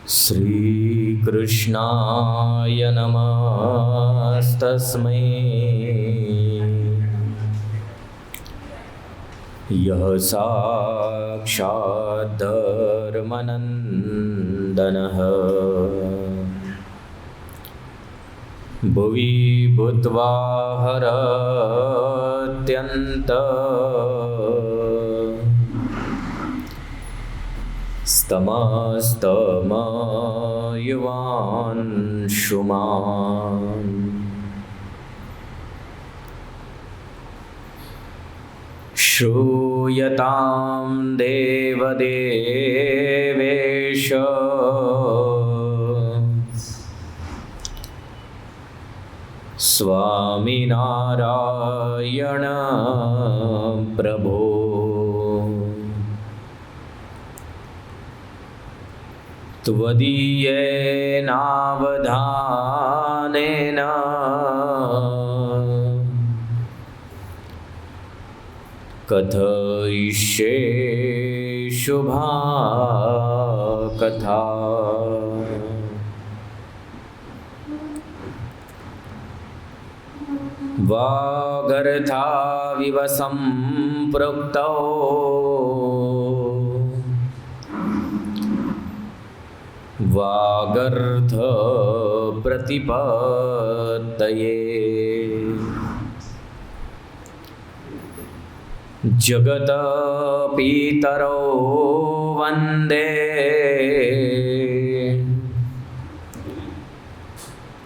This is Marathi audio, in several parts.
श्रीकृष्णाय नमस्तस्मै। यः साक्षात् धर्मनन्दनः भुवि भूत्वा स्तमस्तमयुवांशुमान् श्रूयतां देवदेवेश स्वामिनारायण प्रभो। त्वदीयेनावधानेन कथयिष्ये शुभा कथा। वागर्थाविव सम्पृक्तौ वागर्थ प्रतिपत्तये। जगत पितरौ वन्दे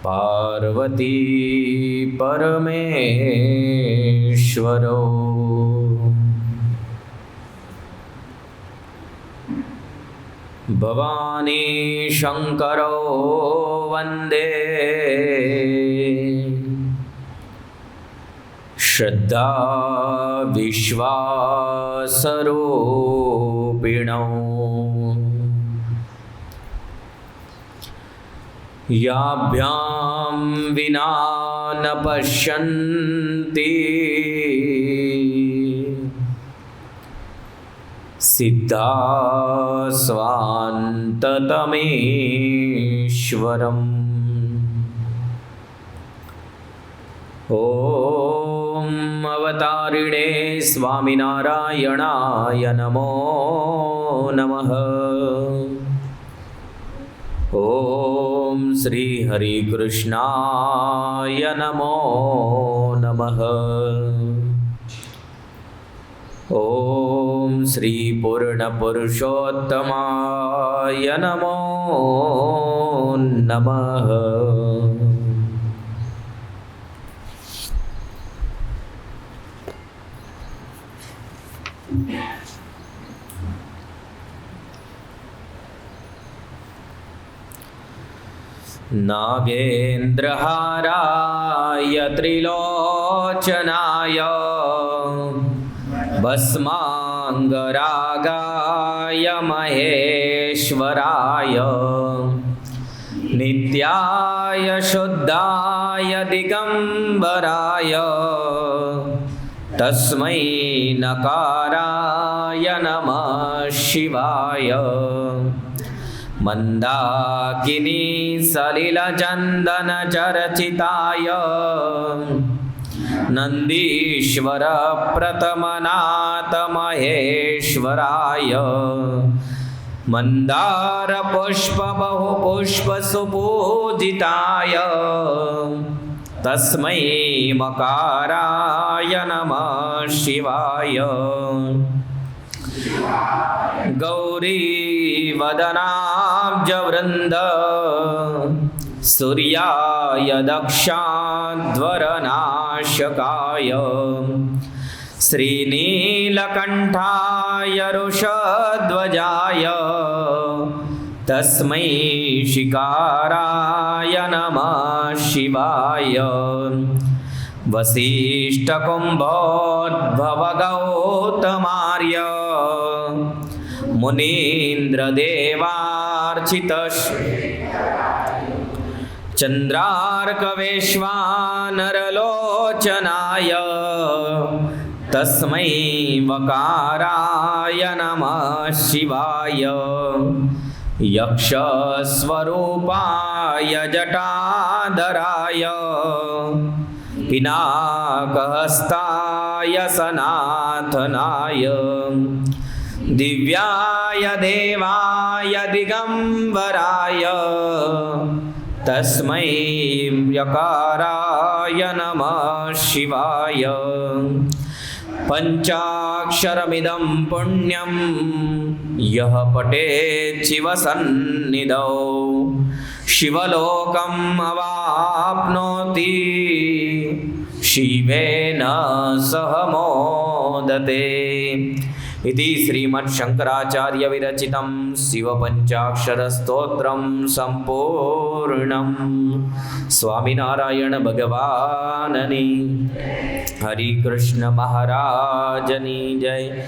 पार्वती परमेश्वरौ। भवानी शंकरौ वन्दे श्रद्धा विश्वासरूपिणौ। याभ्यां विना न पश्यन्ति सिद्धा स्वान्ततमेश्वरम्। ॐ अवतारिणे स्वामिनारायणाय नमो नमः। ॐ श्री हरिकृष्णाय नमो नमः। ॐ श्री पूर्णपुरुषोत्तमाय नमो नमः। नागेन्द्रहाराय त्रिलोचनाय भस्मांगरागाय महेश्वराय नित्याय शुद्धाय दिगंबराय तस्मै नकाराय नमः शिवाय। मंदाकिनी सलिलचंदन चर्चिताय नंदीश्वर प्रथमनाथ महेश्वराय मंदार पुष्प बहुपुष्प सुपूजिताय तस्मै मकाराय नमः शिवाय। गौरी वदनाब्जवृंद सूर्याय दक्षाध्वरनाशकाय श्रीनीलकंठाय रुषध्वजाय तस्मै शिकाराय नमः शिवाय। वसिष्ठकुम्भोद्भवगौतमार्य मुनीन्द्रदेवार्चित चन्द्रार्कवैश्वानरलोचनाय तस्मै वकाराय नमः शिवाय। यक्षस्वरूपाय जटाधराय पिनाकहस्ताय सनातनाय दिव्याय देवाय दिगंबराय तस्मै यकाराय नमः शिवाय। पंचाक्षरमिदं पुण्यं यः पठेत् शिवसन्निधौ शिवलोकम् अवाप्नोति शिवेन सह मोदते। इति श्रीमच्छंकराचार्य विरचितं शिवपंचाक्षरस्तोत्रं संपूर्णं। स्वामिनारायण भगवाननी हरि कृष्ण महाराजनी जय।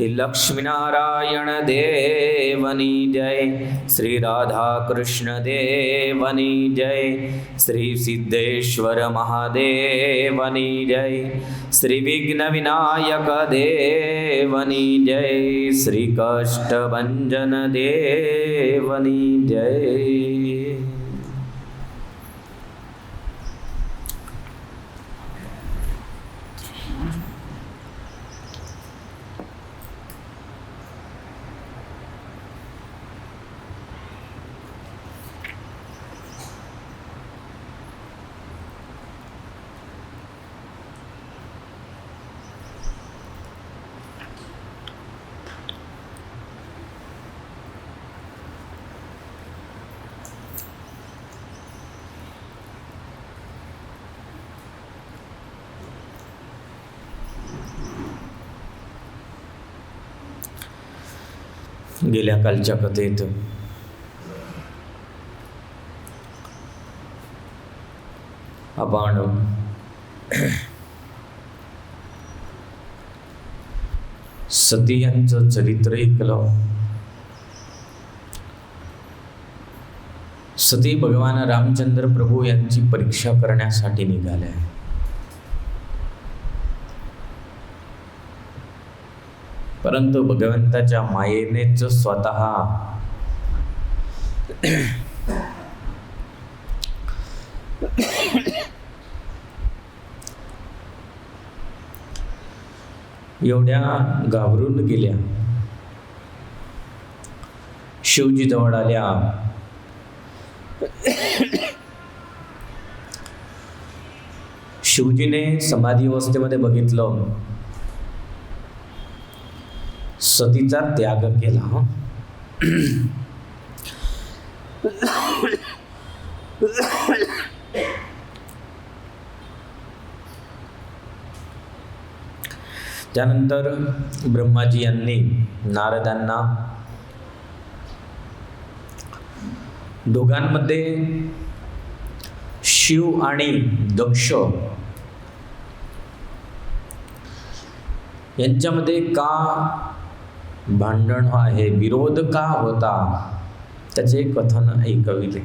लक्ष्मीनारायण देवनी जय। श्री राधा कृष्ण देवनी जय। श्री सिद्धेश्वर महादेवनी जय। श्री विघ्न विनायक देवनी जय। श्री कष्टभंजन देवनी जय। गेल्या कालच्या कथेत आपण सती यांचं चरित्र ऐकलं। सती भगवान रामचंद्र प्रभू यांची परीक्षा करण्यासाठी निघाल्या। परंतु भगवंताच्या मायेनेच स्वतः एवढ्या घाबरून गेल्या। शिवजी जवळ आल्या। शिवजीने समाधी अवस्थेमध्ये बघितलं, सतीचा त्याग केला। त्यानंतर ब्रह्माजी यांनी नारदांना दोघांमध्ये शिव आणि दक्ष यांच्यामध्ये का भांडण आहे, विरोध का होता, त्याचे कथन ऐकविले।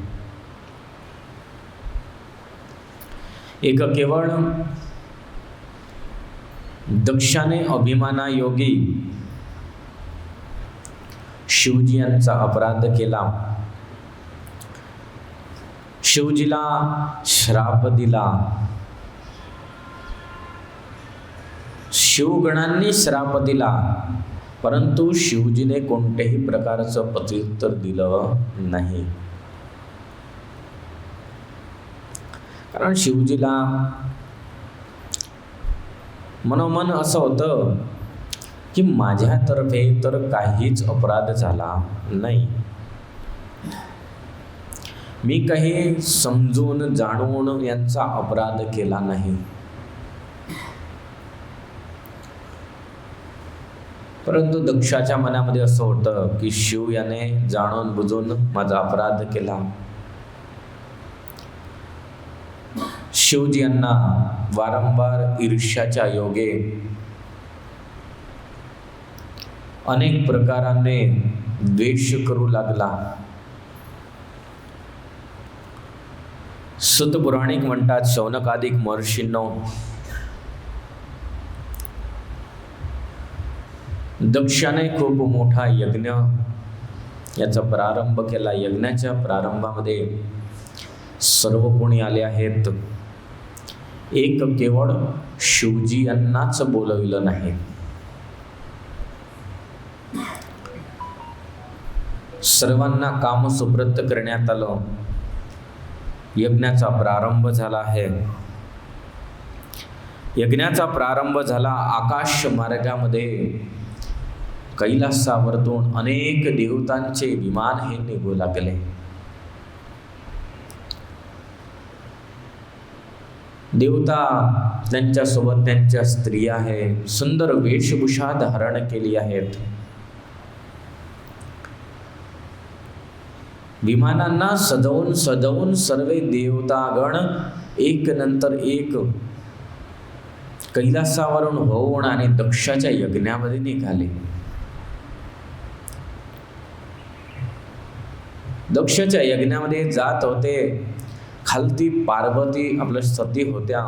एक केवळ दक्षाने अभिमानायोगी शिवजी यांचा अपराध केला, शिवजीला श्राप दिला। शिवगणांनी श्राप दिला, परंतु शिवजीने कोणत्याही प्रकारचं प्रत्युत्तर दिलं नाही। कारण शिवजीला मनोमन असं होतं की माझ्यातर्फे तर काहीच अपराध झाला नाही, मी काही समजून जाणून यांचा अपराध केला नाही। परंतु दक्षाच्या मनामध्ये असं होतं की शिव याने जाणून बुजून माझा अपराध केला। शिवजी यांना वारंवार ईर्ष्याच्या योगे अनेक प्रकाराने द्वेष करू लागला। सुत पुराणिक म्हणतात, शौनकादिक महर्षींनो, दक्षाने खूप मोठा यज्ञ याचा प्रारंभ केला. यज्ञाच्या प्रारंभामध्ये सर्व कोणी आले आहेत, एक केवळ शिवजी यांनाच बोलविलं नाही. सर्वांना काम सुप्रत करण्यात आलं. यज्ञाचा प्रारंभ झाला आहे. यज्ञाचा प्रारंभ झाला. आकाश मार्गामध्ये कैलासावरतून अनेक देवतांचे विमान हे निघू लागले. देवता त्यांच्यासोबत त्यांच्या स्त्रिया आहे, सुंदर वेशभूषा धारण केली आहेत. विमानांना सजवून सजवून सर्व देवतागण एक नंतर एक कैलासावरून होऊन आणि दक्षाच्या यज्ञामध्ये निघाले. दक्षाच्या यज्ञामध्ये जात होते. खालती पार्वती आपल्या सती होत्या.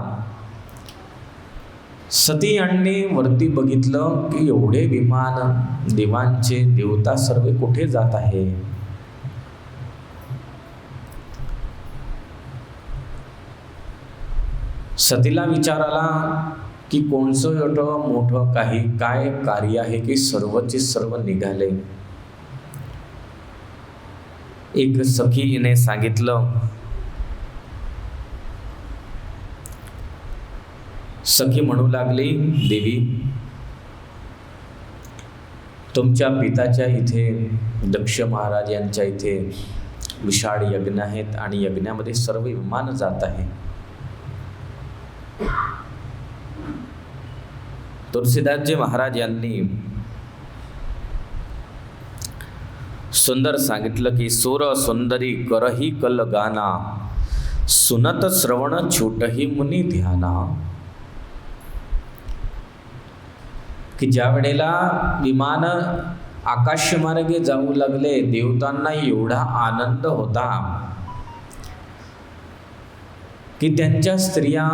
सती यांनी वरती बघितलं की एवढे विमान देवांचे, देवता सर्व कुठे जात आहे. सतीला विचार आला की कोणचं एवढं मोठं काय कार्य आहे की सर्वचे सर्व निघाले. एक सखीने सांगितलं, सखी म्हणू लागली, देवी तुमच्या पिताच्या इथे दक्ष महाराज यांच्या इथे विशाळ यज्ञ आहेत आणि यज्ञामध्ये सर्व विमान जात आहे. तुलसीदासजी महाराज यांनी सुंदर सांगितलं की सूर सुंदरी करही कल गाना, सुनत श्रवण छूटही मुनी ध्याना. की ज्या वेळेला विमान आकाशमार्गे जाऊ लागले, देवतांना एवढा आनंद होता की त्यांच्या स्त्रिया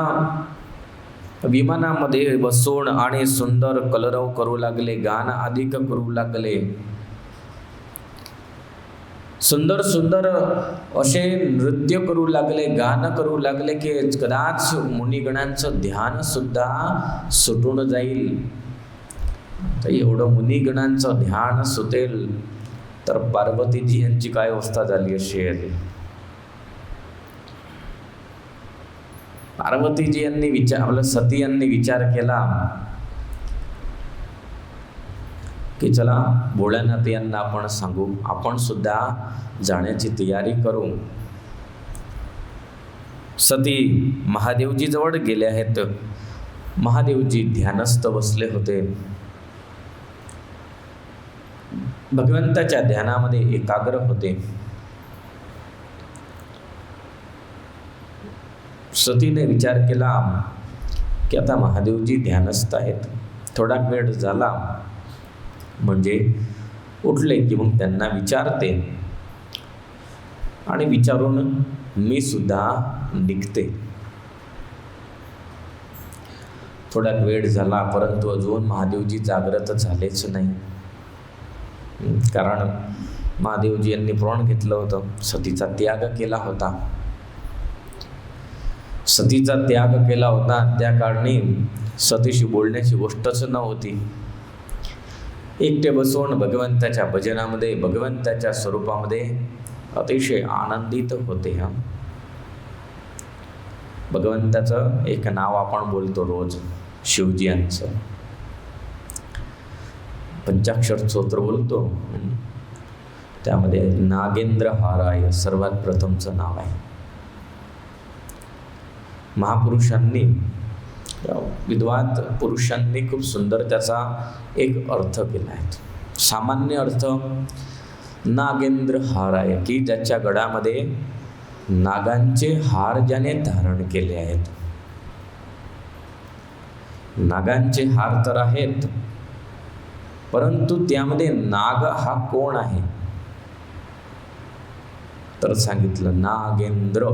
विमानामध्ये बसून आणि सुंदर कलरव करू लागले, गान अधिक करू लागले. सुंदर सुंदर असे नृत्य करू लागले, गाणं करू लागले की कदाच मुनिगणांचं ध्यान सुद्धा सुटून जाईल. तर एवढं मुनिगणांचं ध्यान सुटेल तर पार्वतीजी यांची काय अवस्था झाली असेल. पार्वतीजी यांनी आपलं सती यांनी विचार केला की चला भोळ्यानाथ यांना आपण सांगू, आपण सुद्धा जाण्याची तयारी करू. सती महादेवजी जवळ गेले आहेत. महादेवजी ध्यानस्थ बसले होते. भगवंताच्या ध्यानामध्ये एकाग्र होते. सतीने विचार केला की आता महादेवजी ध्यानस्थ आहेत, थोडा वेळ झाला म्हणजे उठले की मग त्यांना विचारते आणि विचारून मी सुद्धा निघते. थोडा वेळ झाला परंतु अजून महादेवजी जागृत झालेच नाही. कारण महादेवजी यांनी प्राण घेतलं होतं, सतीचा त्याग केला होता. सतीचा त्याग केला होता त्या कारणी सतीशी बोलण्याची गोष्टच नव्हती. एकटे बसून भगवंताच्या भजनामध्ये, भगवंताच्या स्वरूपामध्ये अतिशय आनंदित होते. भगवंताचं एक नाव आपण बोलतो रोज, शिवजी यांचं पंचाक्षर स्तोत्र बोलतो. त्यामध्ये नागेंद्र हाराय सर्वात प्रथमचं नाव आहे. महापुरुषांनी, विद्वान पुरुषांनी खूप सुंदर त्याचा एक अर्थ केला आहे. सामान्य अर्थ नागेंद्र हाराय, की ज्याच्या गळ्यामध्ये नागांचे हार ज्याने धारण केले आहेत. नागांचे हार तर आहेत परंतु त्यामध्ये नाग हा कोण आहे तर सांगितलं नागेंद्र,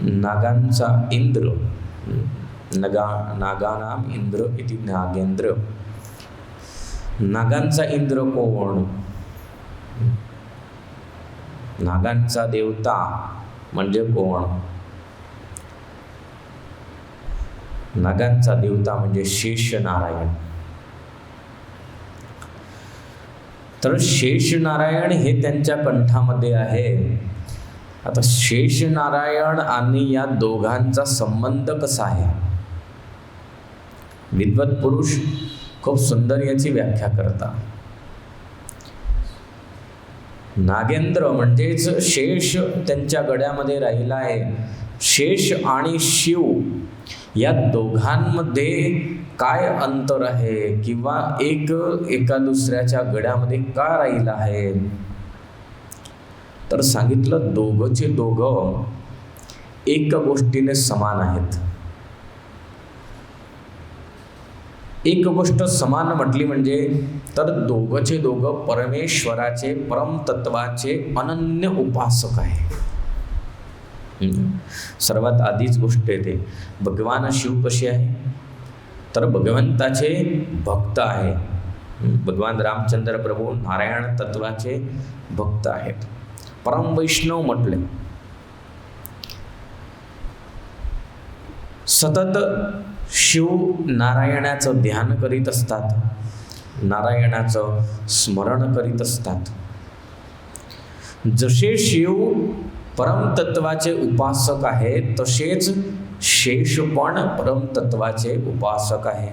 नागांचा इंद्र. नागानाम इंद्र इति नागेंद्र. नागांचा इंद्र कोण नागांचा देवता म्हणजे कोण? नागांचा देवता म्हणजे शेषनारायण. तर शेषनारायण हे त्यांच्या कंठामध्ये आहे. आता शेषनारायण आणि या दोघांचा संबंध कसा आहे? विद्वत पुरुष खूप सुंदर याची व्याख्या करतात. नागेंद्र म्हणजेच शेष त्यांच्या गळ्यामध्ये राहिला आहे. शेष आणि शिव या दोघांमध्ये काय अंतर आहे, किंवा एका दुसऱ्याच्या गळ्यामध्ये का राहिला आहे? तर सांगितलं दोघंचे दोघं एक गोष्टीने समान आहेत. एक गोष्ट समान म्हटली म्हणजे तर दोघंचे दोघं परमेश्वराचे परमतत्वाचे अनन्य उपासक आहे. सर्वात आधीच गोष्ट येते, भगवान शिव कसे आहे? तर भगवंताचे भक्त आहे. भगवान रामचंद्र प्रभू नारायण तत्वाचे भक्त आहेत. परम वैष्णव म्हटले. सतत शिव नारायणाचं ध्यान करीत असतात, नारायणाचं स्मरण करीत असतात. जसे शिव परमतत्वाचे उपासक आहे तसेच शेष पण परमतत्वाचे उपासक आहे.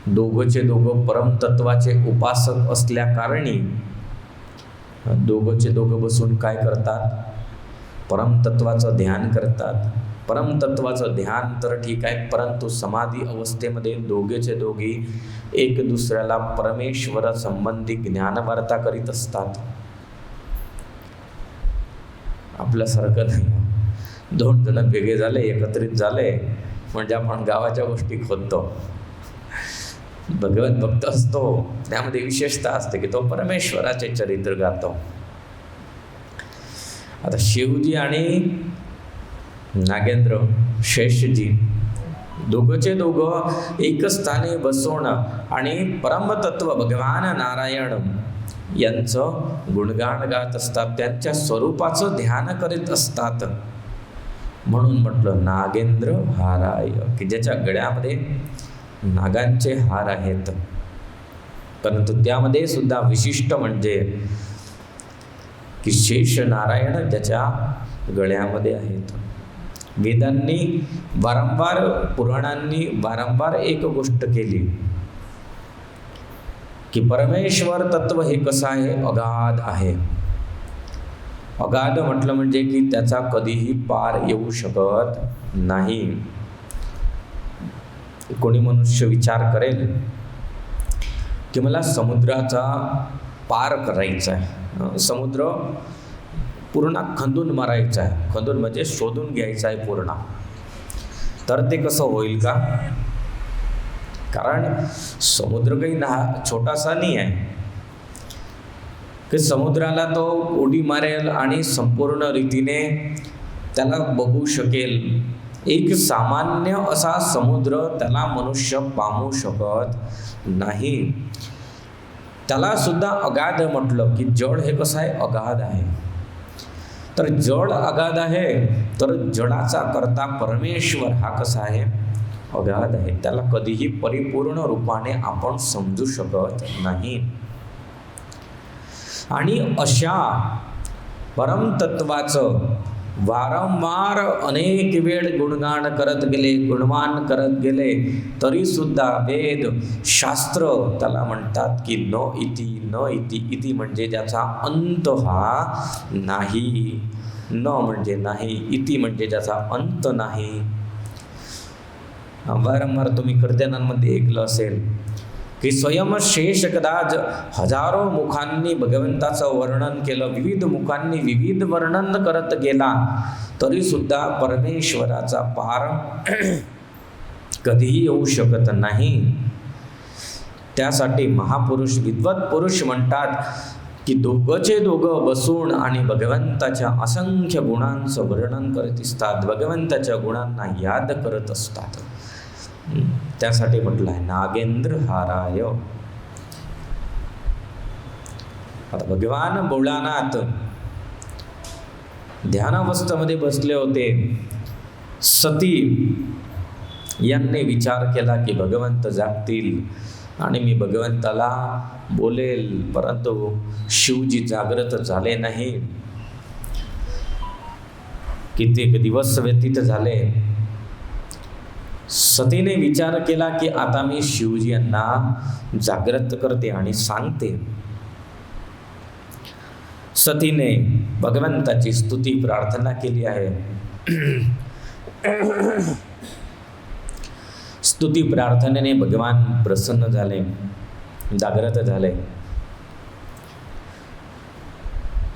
दोघंचे दोघं परमतत्वाचे उपासक असल्या कारणी दोघंचे दोघं बसून काय करतात? परमतत्वाचं ध्यान करतात. परमतत्वाचं ध्यान तर ठीक आहे, परंतु समाधी अवस्थेमध्ये दोघेचे दोघी एक दुसऱ्याला परमेश्वर संबंधी ज्ञानवार्ता करीत असतात. आपल्यासारखं नाही, दोन जण वेगळे झाले, एकत्रित झाले म्हणजे आपण गावाच्या गोष्टी खोदतो. भगवत भक्त असतो, त्यामध्ये विशेषता असते की तो परमेश्वराचे चरित्र गातो. आता शिवजी आणि नागेंद्र शेषजी दोघंचे दोघं एक स्थानी बसून आणि परमतत्व भगवान नारायण यांचं गुणगान गात असतात, त्यांच्या स्वरूपाचं ध्यान करीत असतात. म्हणून म्हटलं नागेंद्र हाराय, की ज्याच्या गळ्यामध्ये नागांचे हार आहेत. परंतु त्यामध्ये सुद्धा विशिष्ट म्हणजे की शेष नारायण ज्याच्या गळ्यामध्ये आहेत. वेदांनी वारंवार, पुराणांनी वारंवार एक गोष्ट केली की परमेश्वर तत्व हे कसं आहे? अगाध आहे. अगाध म्हटलं म्हणजे की त्याचा कधीही पार येऊ शकत नाही. कोणी मनुष्य विचार करेल की मला समुद्राचा पार करायचा आहे, समुद्र पूर्ण खंदून मारायचा आहे, खंदून म्हणजे शोधून घ्यायचा आहे पूर्ण, तर ते कसं होईल का? कारण समुद्र काही छोटासा नाही आहे की समुद्राला तो उडी मारेल आणि संपूर्ण रीतीने त्याला बघू शकेल. एक सामान्य असा समुद्र त्याला मनुष्य पाहू शकत नाही. त्याला सुद्धा अगाध म्हटलं की जड हे कसं आहे? अगाध आहे. तर जड अगाध आहे, तर जडाचा करता परमेश्वर हा कसा आहे? अगाध आहे. त्याला कधीही परिपूर्ण रूपाने आपण समजू शकत नाही. आणि अशा परमतत्वाचं वारंवार अनेक वेळ गुणगान करत गेले, गुणवान करत गेले, तरी सुद्धा वेद शास्त्र त्याला म्हणतात की न इति, न इति. इति म्हणजे ज्याचा अंत हा नाही, न म्हणजे नाही, इति म्हणजे ज्याचा अंत नाही. वारंवार तुम्ही कीर्तनांमध्ये ऐकलं असेल की स्वयं शेष कदाच हजारो मुखांनी भगवंताचं वर्णन केलं, विविध मुखांनी विविध वर्णन करत गेला, तरी सुद्धा परमेश्वराचा पार कधीही येऊ शकत नाही. त्यासाठी महापुरुष, विद्वत पुरुष म्हणतात की दोघंचे दोघं बसून आणि भगवंताच्या असंख्य गुणांचं वर्णन करत असतात, भगवंताच्या गुणांना याद करत असतात. त्यासाठी म्हटलं आहे नागेंद्र हाराय. आता भगवान भोळानाथ ध्यानावस्थेमध्ये बसले होते. सती यांनी विचार केला की भगवंत जागतील आणि मी भगवंताला बोलेल, परंतु शिवजी जागृत झाले नाही. कित्येक दिवस व्यतीत झाले. सतीने विचार केला की आता मी शिवजी यांना जागृत करते आणि सांगते. सतीने भगवंताची स्तुती प्रार्थना केली आहे. स्तुती प्रार्थनेने भगवान प्रसन्न झाले, जागृत झाले.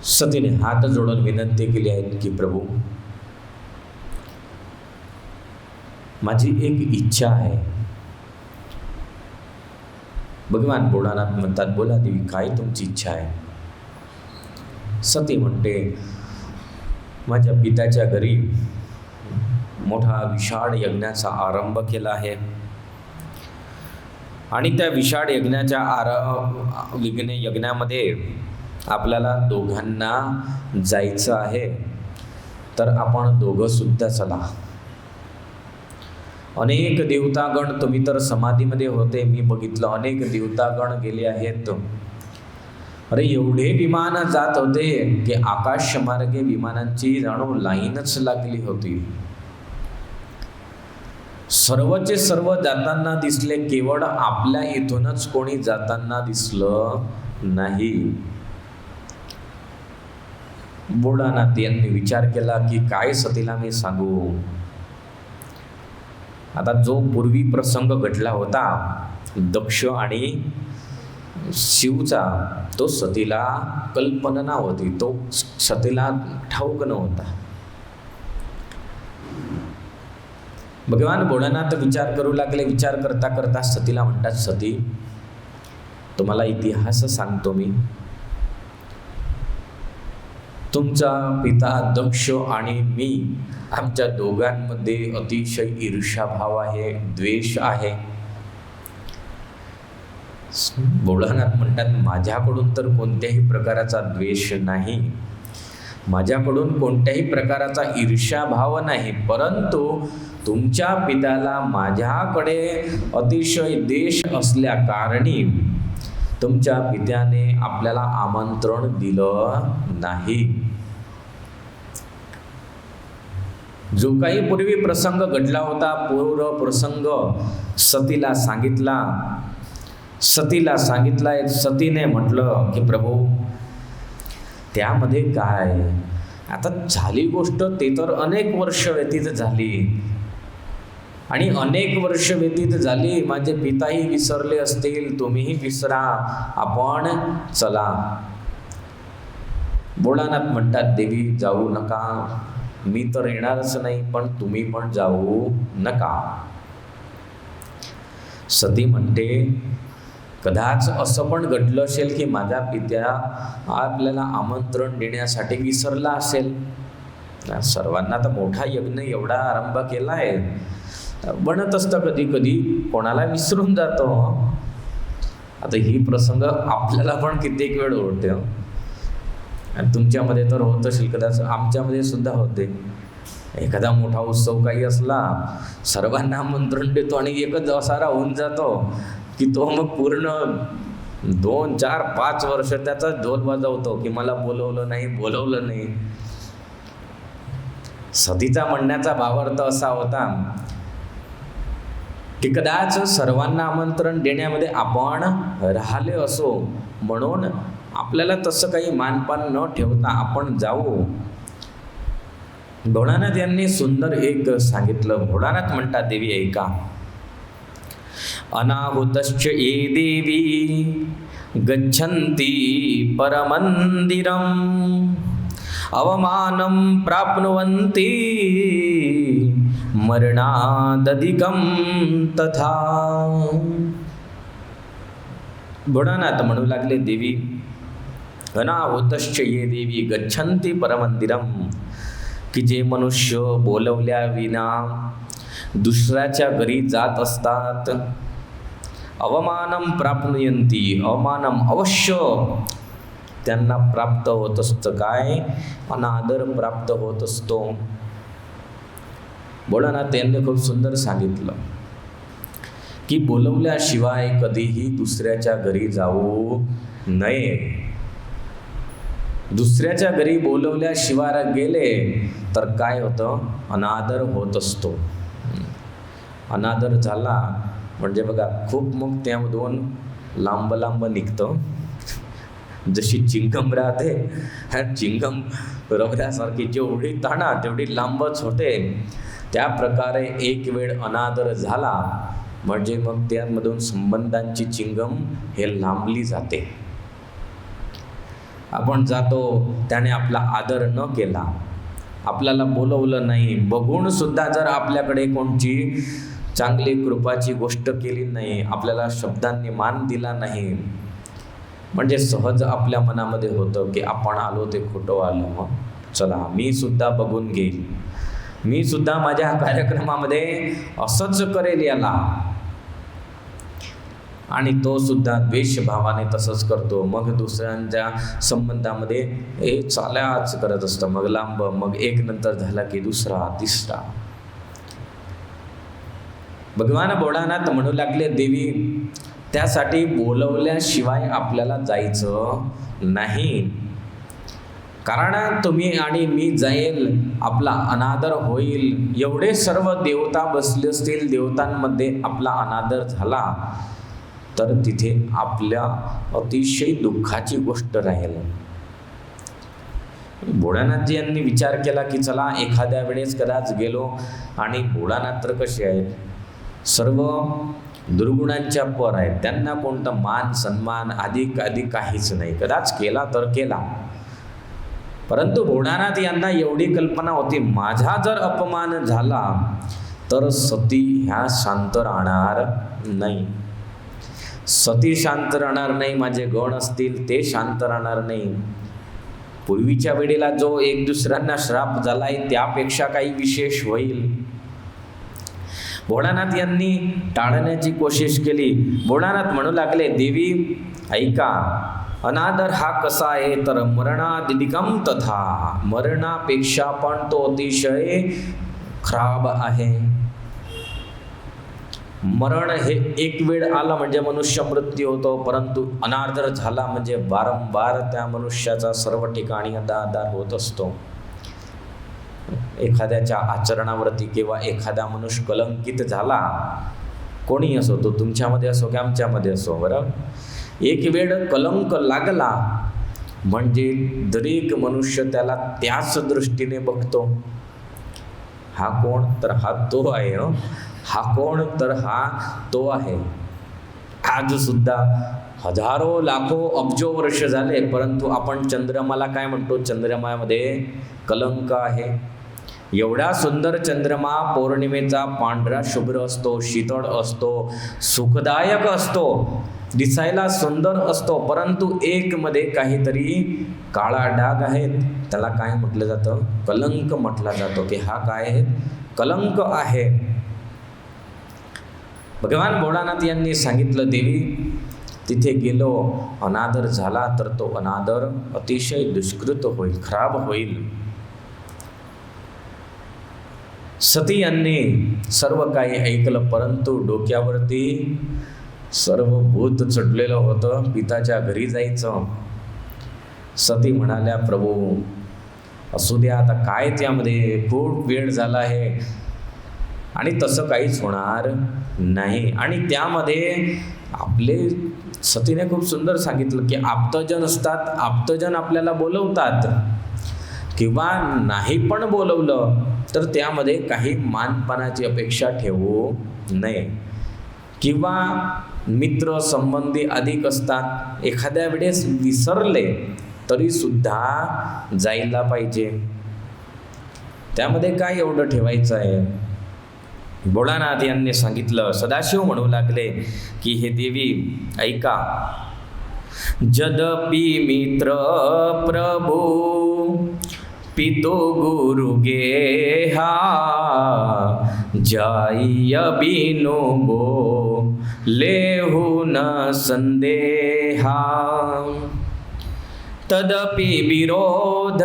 सतीने हात जोडून विनंती केली आहे की प्रभू, माझी एक इच्छा आहे. भगवान भोळानाथ म्हणतात, बोला देवी, काय तुमची इच्छा आहे? सती म्हणते, माझ्या पित्याच्या घरी मोठा विशाळ यज्ञाचा आरंभ केला आहे आणि त्या विशाळ यज्ञाच्या यज्ञामध्ये आपल्याला दोघांना जायचं आहे, तर आपण दोघं सुद्धा चला. अनेक देवतागण, तुम्ही तर समाधीमध्ये होते, मी बघितलं, अनेक देवतागण गेले आहेत. अरे एवढे विमान जात होते की आकाशमार्गे विमानांची जाणू लाईनच लागली होती. सर्वचे सर्व जाताना दिसले, केवळ आपल्या इथूनच कोणी जाताना दिसलं नाही. भोळानाथ यांनी विचार केला की काय सतीला मी सांगू. आता जो पूर्वी प्रसंग घडला होता दक्ष आणि शिवचा, तो सतीला कल्पना नव्हती, तो सतीला ठाऊक नव्हता. भगवान भोळानाथ विचार करू लागले. विचार करता करता सतीला म्हणतात, सती, तुम्हाला इतिहास सांगतो मी. तुमचा पिता दक्ष आणि मी, आमच्या दोघांमध्ये अतिशय ईर्ष्याभाव आहे, द्वेष आहे. भोळानाथ म्हणतात, माझ्याकडून तर कोणत्याही प्रकाराचा द्वेष नाही, माझ्याकडून कोणत्याही प्रकाराचा ईर्ष्याभाव नाही, परंतु तुमच्या पित्याला माझ्याकडे अतिशय द्वेष असल्या कारणी तुमच्या पित्याने आपल्याला आमंत्रण दिलं नाही. जो काही पूर्वी प्रसंग घडला होता, पूर्व प्रसंग सतीला सांगितला. सतीने म्हटलं की प्रभू, त्यामध्ये काय, आता झाली गोष्ट, ते तर अनेक वर्ष व्यतीत झाली आणि अनेक वर्ष व्यतीत झाली, माझे पिताही विसरले असतील, तुम्हीही विसरा, आपण चला. भोळानाथ म्हणतात, देवी जाऊ नका, मी तर येणारच नाही, पण तुम्ही पण जाऊ नका. सती म्हणते, कदाच असं पण घडलं असेल की माझा पित्या आपल्याला आमंत्रण देण्यासाठी विसरला असेल. सर्वांना तर मोठा यज्ञ एवढा आरंभ केला आहे, बनत असतं, कधी कधी कोणाला विसरून जातो. आता ही प्रसंग आपल्याला पण कित्येक वेळ होते आणि तुमच्यामध्ये तर होत असेल, कदाच आमच्यामध्ये सुद्धा होते. एखादा मोठा उत्सव काही असला, सर्वांना आमंत्रण देतो आणि एकच असा राहून जातो की तो मग पूर्ण 2, 4, 5 वर्ष त्याचा ढोल वाजवतो की मला बोलवलं नाही. सतीचा म्हणण्याचा भावार्थ असा होता की कदाच सर्वांना आमंत्रण देण्यामध्ये आपण राहिले असो, म्हणून आपल्याला तसं काही मानपान न ठेवता आपण जाऊ. भोळानाथ यांनी सुंदर एक सांगितलं. भोळानाथ म्हणतात, देवी ऐका, अनाहुतश्च ये देवी गच्छन्ति परमंदिरम् अवमानं प्राप्नुवन्ति मरणादधिकं तथा. भोळानाथ म्हणू लागले, देवी, अनाहुतश्च ये देवी गच्छन्ति परमंदिरम, की जे मनुष्य बोलवल्या विना दुसऱ्याच्या घरी जात असतात, अवमानम प्राप्नुयंती, अवमानम अवश्य त्यांना प्राप्त होत असतं काय? अनादर प्राप्त होत असतो. भोळानाथ यांनी खूप सुंदर सांगितलं की बोलवल्याशिवाय कधीही दुसऱ्याच्या घरी जाऊ नये. दुसऱ्याच्या घरी बोलवल्याशिवाय गेले तर काय होतं? अनादर होत असतो. अनादर झाला म्हणजे बघा खूप मग त्यामधून लांब लांब निघतं. जशी चिंगम राहते, चिंगम रबऱ्यासारखी जेवढी ताणा तेवढी लांबच होते. त्या प्रकारे एक वेळ अनादर झाला म्हणजे मग त्यामधून संबंधांची चिंगम हे लांबली जाते. आपण जातो, त्याने आपला आदर न केला, आपल्याला बोलवलं नाही, बघून सुद्धा जर आपल्याकडे कोणची चांगली कृपाची गोष्ट केली नाही, आपल्याला शब्दांनी मान दिला नाही, म्हणजे सहज आपल्या मनामध्ये होतं की आपण आलो ते खोटं आलं, मग चला मी सुद्धा बघून घेईल, मी सुद्धा माझ्या कार्यक्रमामध्ये असंच करेल याला. आणि तो सुद्धा द्वेषभावाने तसंच करतो. मग दुसऱ्यांच्या संबंधामध्ये हे चाल्याच करत असतं, मग लांब, मग एक नंतर झाला की दुसरा, तिसरा. भगवान भोळानाथ म्हणू लागले, देवी त्यासाठी बोलवल्याशिवाय आपल्याला जायचं नाही. कारण तुम्ही आणि मी जाईल, आपला अनादर होईल. एवढे सर्व देवता बसले असतील, देवतांमध्ये आपला अनादर झाला तर तिथे आपल्या अतिशय दुःखाची गोष्ट राहील. भोळानाथजी यांनी विचार केला की चला एखाद्या वेळेस कदाच गेलो, आणि भोळानाथ तर कसे आहेत, सर्व दुर्गुणांच्या पर आहेत, त्यांना कोणतं मान सन्मान आदी काहीच नाही, कदाच केला तर केला. परंतु भोळानाथ यांना एवढी कल्पना होती, माझा जर अपमान झाला तर सती ह्या शांत राहणार नाही, सती शांत राहणार नाही, माझे गण असतील ते शांत राहणार नाही. पूर्वीच्या वेळेला जो एक दुसऱ्यांना श्राप झालाय त्यापेक्षा काही विशेष होईल. भोळानाथ यांनी टाळण्याची कोशिश केली. भोळानाथ म्हणू लागले, देवी ऐका, अनादर हा कसा आहे तर मरणादिकम तथा, मरणापेक्षा पण तो अतिशय खराब आहे. मरण हे एक वेळ आलं म्हणजे मनुष्य मृत्यू होतो, परंतु अनादर झाला म्हणजे वारंवार त्या मनुष्याचा सर्व ठिकाणी आदर होत असतो. एखाद्याच्या आचरणावरती किंवा एखादा मनुष्य कलंकित झाला, कोणी असो, तो तुमच्यामध्ये असो की आमच्यामध्ये असो, बरं, एक वेळ कलंक लागला म्हणजे दरेक मनुष्य त्याला त्याच दृष्टीने बघतो. हा कोण तर हा तो आहे, हा कोण तर हा तो आहे. आज सुद्धा हजारो लाखो अब्जो वर्ष झाले, परंतु आपण चंद्रमाला काय म्हणतो? चंद्रमामध्ये कलंक आहे. एवढा सुंदर चंद्रमा पौर्णिमेचा पांढरा शुभ्र असतो, शीतळ असतो, सुखदायक असतो, दिसायला सुंदर असतो, परंतु एक मध्ये काहीतरी काळा डाग आहेत, त्याला काय म्हटलं जातं? कलंक म्हटला जातो. की हा काय आहे? कलंक आहे. भगवान भोळानाथ यांनी सांगितलं, देवी तिथे गेलो, अनादर झाला तर तो अनादर अतिशय दुष्कृत होईल, खराब होईल. सती यांनी सर्व काही ऐकलं, परंतु डोक्यावरती सर्व भूत चढलेलं होतं, पिताच्या घरी जायचं. सती म्हणाल्या, प्रभू असू द्या, आता काय त्यामध्ये, खूप वेळ झाला आहे आणि तसं काहीच होणार नाही. आणि त्यामध्ये आपले सतीने खूप सुंदर सांगितलं की आप्तजन असतात, आप्तजन आपल्याला बोलवतात किंवा नाही पण बोलवलं तर त्यामध्ये काही मानपानाची अपेक्षा ठेवू नये. किंवा मित्र संबंधी अधिक असतात, एखाद्या वेळेस विसरले तरी सुद्धा जायला पाहिजे. त्यामध्ये काय एवढं ठेवायचं आहे? भोळानाथ यांनी सांगितलं. सदाशिव म्हणू लागले की हे देवी ऐका, जदपि मित्र प्रभू पितो गुरु गेहा, जाई बिनो बो लेहु न संदेहा. तदपि विरोध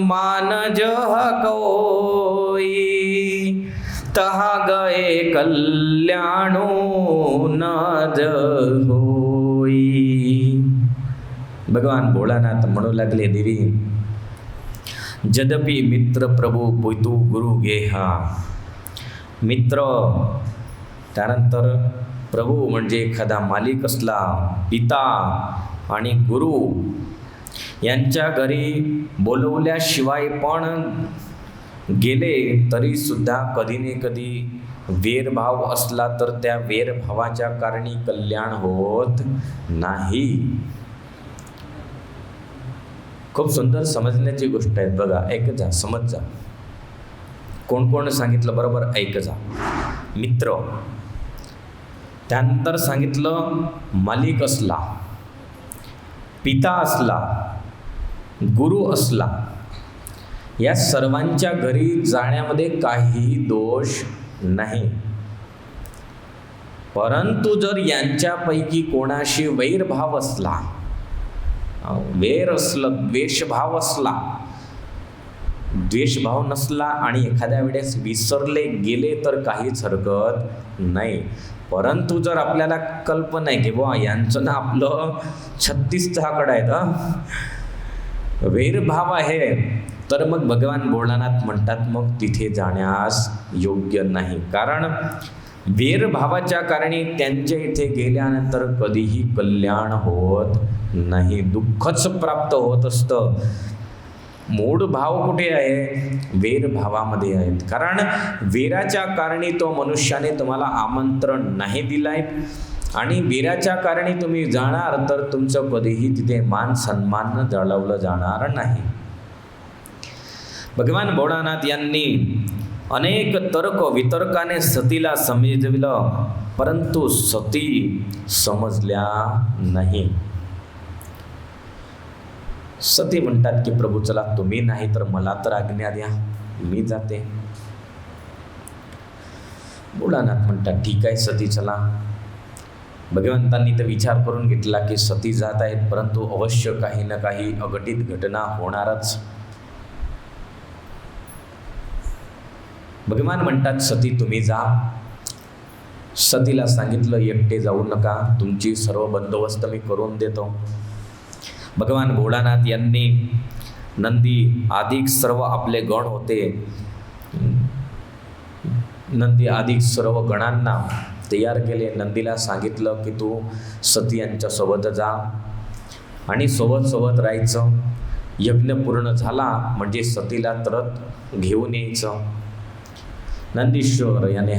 मानज कोई, तहा गए कल्याणो न होई. भगवान भोळानाथ म्हणू लागले, देवी जदपि मित्र प्रभू पोयतू गुरु गेहा. मित्र, त्यानंतर प्रभू म्हणजे एखादा मालिक असला, पिता आणि गुरु यांच्या घरी बोलवल्याशिवाय पण गेले तरी सुद्धा कधी न कधी वेरभाव असला तर त्या वेरभावाच्या कारणी कल्याण होत नाही. खूप सुंदर समजण्याची गोष्ट आहे बघा. ऐकत जा, समज जा. कोण कोण सांगितलं बरोबर ऐक जा. मित्र, त्यानंतर सांगितलं मालिक असला, पिता असला, गुरु असला, या सर्वांच्या घरी जाण्यामध्ये काहीही दोष नाही. परंतु जर यांच्यापैकी कोणाशी वैरभाव असला, वेर असलं, द्वेषभाव असला, द्वेषभाव नसला आणि एखाद्या वेळेस विसरले गेले तर काहीच हरकत नाही. परंतु जर आपल्याला कल्पना आहे की बुवा यांचं ना आपलं 36 आकडा आहे, वैरभाव आहे, तर मग भगवान भोळानाथ म्हणतात मग तिथे जाण्यास योग्य नाही. कारण वेरभावाच्या कारणी त्यांच्या इथे गेल्यानंतर कधीही कल्याण होत नाही, दुःखच प्राप्त होत असतं. मूळ भाव कुठे आहे? वेरभावामध्ये आहेत. कारण वेराच्या कारणी तो मनुष्याने तुम्हाला आमंत्रण नाही दिलाय आणि वेराच्या कारणी तुम्ही जाणार तर तुमचं कधीही तिथे मान सन्मान जळवलं जाणार नाही. भगवान भोळानाथ यांनी अनेक तर्क वितर्काने सतीला समजविलं, परंतु सती समजल्या नाही. सती म्हणतात की प्रभू चला तुम्ही नाही तर मला तर आज्ञा द्या, मी जाते. भोळानाथ म्हणतात ठीक आहे सती चला. भगवंतांनी तर विचार करून घेतला की सती जात आहेत, परंतु अवश्य काही ना काही अघटित घटना होणारच. भगवान म्हणतात सती तुम्ही जा. सतीला सांगितलं एकटे जाऊ नका, तुमची सर्व बंदोबस्त मी करून देतो. भगवान भोळानाथ यांनी नंदी आदिक सर्व आपले गण होते, नंदी आदिक सर्व गणांना तयार केले. नंदीला सांगितलं की तू सती यांच्या सोबत जा आणि सोबत सोबत राहायचं. यज्ञ पूर्ण झाला म्हणजे सतीला तरत घेऊन यायचं. नंदीश्वर याने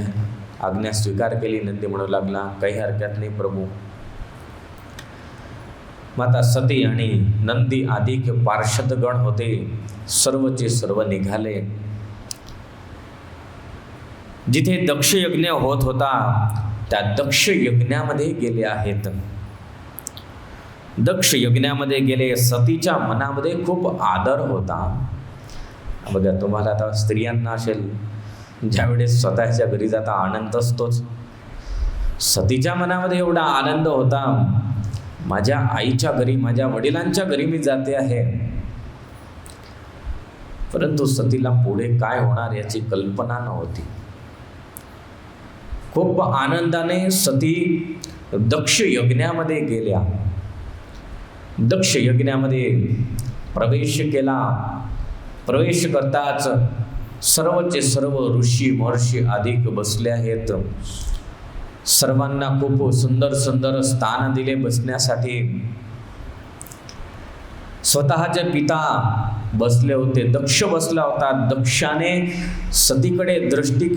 आज्ञा स्वीकार केली. नंदी म्हणू लागला काही हरकत नाही प्रभू. माता सती आणि नंदी आदिक पार्षदगण होते, सर्वचे सर्व निघाले. जिथे दक्ष यज्ञ होत होता त्या दक्ष यज्ञामध्ये गेले आहेत. दक्ष यज्ञामध्ये गेले. सतीच्या मनामध्ये खूप आदर होता. बघा तुम्हाला आता स्त्रियांना असेल ज्यावेळेस स्वतःच्या घरी जाता आनंद असतोच. सतीच्या मनामध्ये एवढा आनंद होता, माझ्या आईच्या घरी, माझ्या वडिलांच्या घरी मी जाते आहे. परंतु सतीला पुढे काय होणार याची कल्पना नव्हती. खूप आनंदाने सती दक्ष यज्ञामध्ये गेल्या. दक्ष यज्ञामध्ये प्रवेश केला. प्रवेश करताच सर्वचे सर्व ऋषी महर्षी आदिक बसले आहेत. सर्वांना खूप सुंदर सुंदर स्थान दिले बसण्यासाठी. स्वतःचे पिता बसले होते, दक्ष बसला होता. दक्षाने सतीकडे दृष्टी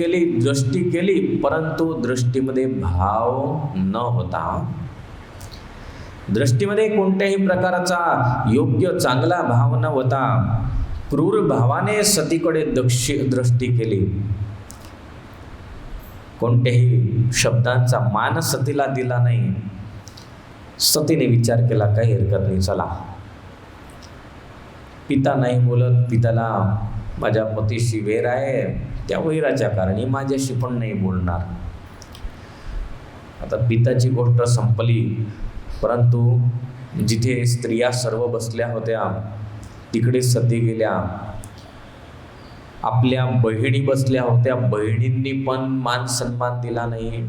केली परंतु दृष्टीमध्ये भाव न होता. दृष्टीमध्ये कोणत्याही प्रकारचा योग्य चांगला भाव न होता. क्रूर भावाने सतीकडे दृष्टी केली. कोणत्याही शब्दांचा मान सतीला दिला नाही. सतीने विचार केला काही हरकत नाही, चला. पिता नाही बोलत, पिताला माझ्या पतीशी वैर आहे, त्या वैराच्या कारणी माझ्याशी पण नाही बोलणार. आता पिताची गोष्ट संपली, परंतु जिथे स्त्रिया सर्व बसल्या होत्या तिकडे सती गेल्या. आपल्या बहिणी बसल्या होत्या, बहिणींनी पण मान सन्मान दिला नाही.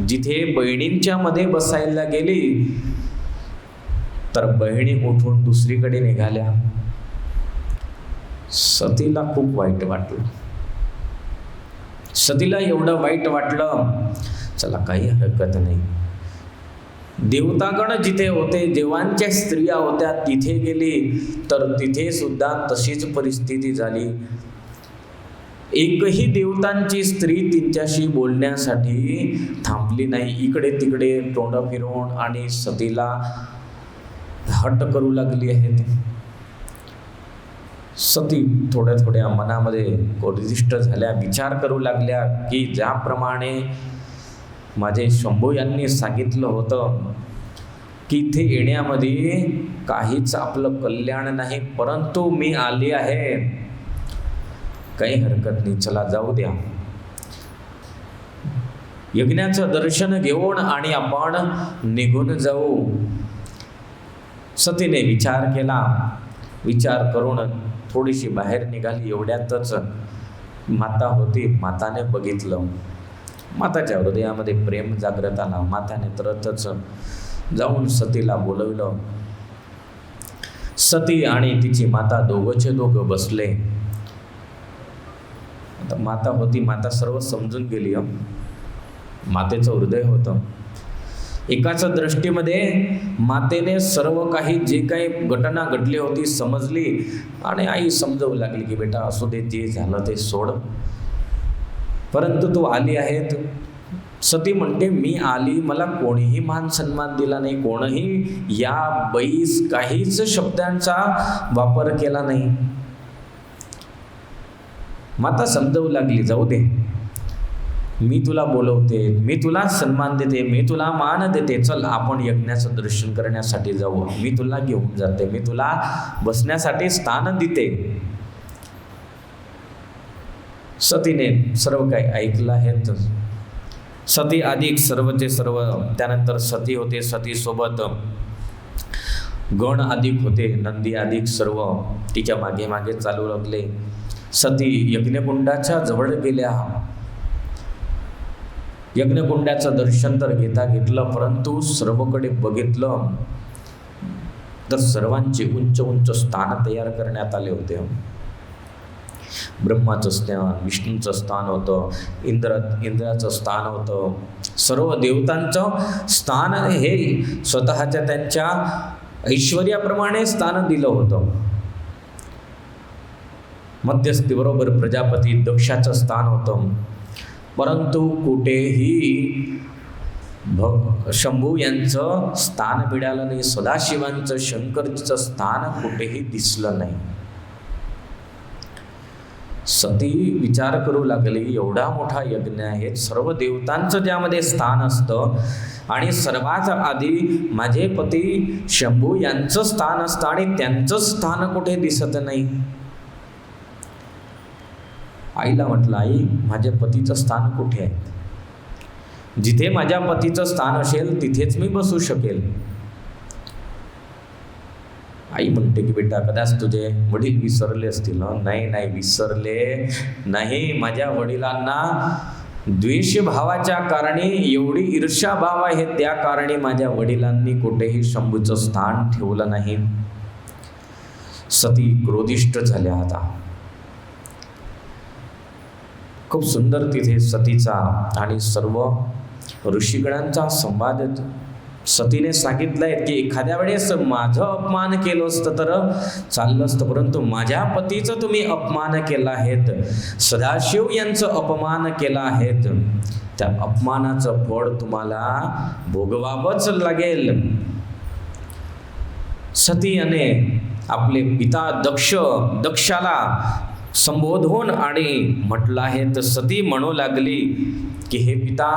जिथे बहिणींच्या मध्ये बसायला गेली तर बहिणी उठून दुसरीकडे निघाल्या. सतीला खूप वाईट वाटलं. सतीला एवढं वाईट वाटलं, चला काही हरकत नाही. देवतागण जिथे होते, देवांच्या स्त्रिया होत्या, तिथे गेली तर तिथे सुद्धा तशीच परिस्थिती झाली. एकही देवतांची स्त्री तिच्याशी बोलण्यासाठी थांबली नाही. इकडे तिकडे तोंड फिरवून आणि सतीला हट करू लागली आहेत. सती थोड्या थोड्या मनामध्ये कोरिष्ट झाल्या, विचार करू लागल्या की ज्याप्रमाणे माझे शंभू यांनी सांगितलं होतं की इथे येण्यामध्ये काहीच आपलं कल्याण नाही, परंतु मी आली आहे, काही हरकत नाही, चला जाऊ द्या. यज्ञाचं दर्शन घेऊन आणि आपण निघून जाऊ. सतीने विचार केला. विचार करून थोडीशी बाहेर निघाली. एवढ्यातच माता होती. माताने बघितलं. माताच्या हृदयामध्ये प्रेम जागृत आला. माताने तरतच जाऊन सतीला बोलवलं. सती आणि तिची माता दोघंचे दोघं बसले. आता माता होती, माता सर्व समजून गेली. मातेचं हृदय होतं. एकाच दृष्टीमध्ये मातेने सर्व काही जे काही घटना घडली होती समजली आणि आई समजवू लागली की बेटा असू दे, जे झालं ते सोड, परंतु तू आली आहेत. सती म्हणते मी आली, मला कोणीही मान सन्मान दिला नाही, कोणीही या बैस काहीच शब्दांचा वापर केला नाही. माता समजवू लागली, जाऊ दे, मी तुला बोलवते, मी तुला सन्मान देते, मी तुला मान देते, चल आपण यज्ञाचं दर्शन करण्यासाठी जाऊ, मी तुला घेऊन जाते, मी तुला बसण्यासाठी स्थान देते. सतीने सर्व काही ऐकलं आहे. सती अधिक सर्वचे सर्व, त्यानंतर सती होते, सती सोबत गण अधिक होते, नंदी अधिक सर्व तिच्या मागे मागे चालू लागले. सती यज्ञकुंडाच्या जवळ गेल्या. यज्ञकुंडाचं दर्शन तर घेतलं, परंतु सर्वकडे बघितलं तर सर्वांचे उंच उंच स्थान तयार करण्यात आले होते. ब्रह्माचं स्थान, विष्णूचं स्थान होतं, इंद्राचं स्थान होतं, सर्व देवतांचं स्थान हे स्वतःच्या त्यांच्या ऐश्वर्याप्रमाणे स्थान दिलं होतं. मध्यस्थीबरोबर प्रजापती दक्षाचं स्थान होतं, परंतु कुठेही शंभू यांचं स्थान मिळालं नाही. सदाशिवांचं, शंकरचं स्थान कुठेही दिसलं नाही. सती विचार करू लागली, एवढा मोठा यज्ञ आहे, सर्व देवतांचं ज्यामध्ये स्थान असतं आणि सर्वात आधी माझे पती शंभू यांचं स्थान असतं आणि त्यांचं स्थान कुठे दिसत नाही. आईला म्हटलं, आई माझ्या पतीचं स्थान कुठे आहे? जिथे माझ्या पतीचं स्थान असेल तिथेच मी बसू शकेल. आई म्हणते की बेटा कदाच तुझे वडील विसरले असतील. नाही नाही, विसरले नाही. माझ्या वडिलांना द्वेष भावाच्या कारणे, एवढी ईर्ष्या भाव आहे त्या कारणे माझ्या वडिलांनी कुठेही शंभूचं स्थान ठेवलं नाही. सती क्रोधिष्ठ झाल्या. आता खूप सुंदर तिथे सतीचा आणि सर्व ऋषीगणांचा संवाद. सतीने सांगितलंय की एखाद्या वेळेस माझं अपमान केलं असतं तर चाललं असतं, परंतु माझ्या पतीचं तुम्ही अपमान केला आहेत, सदाशिव यांचं अपमान केला आहेत, त्या अपमानाचं फळ तुम्हाला भोगवावंच लागेल. सतीने आपले पिता दक्षाला संबोधून आणि म्हटलं आहे. तर सती म्हणू लागली की हे पिता,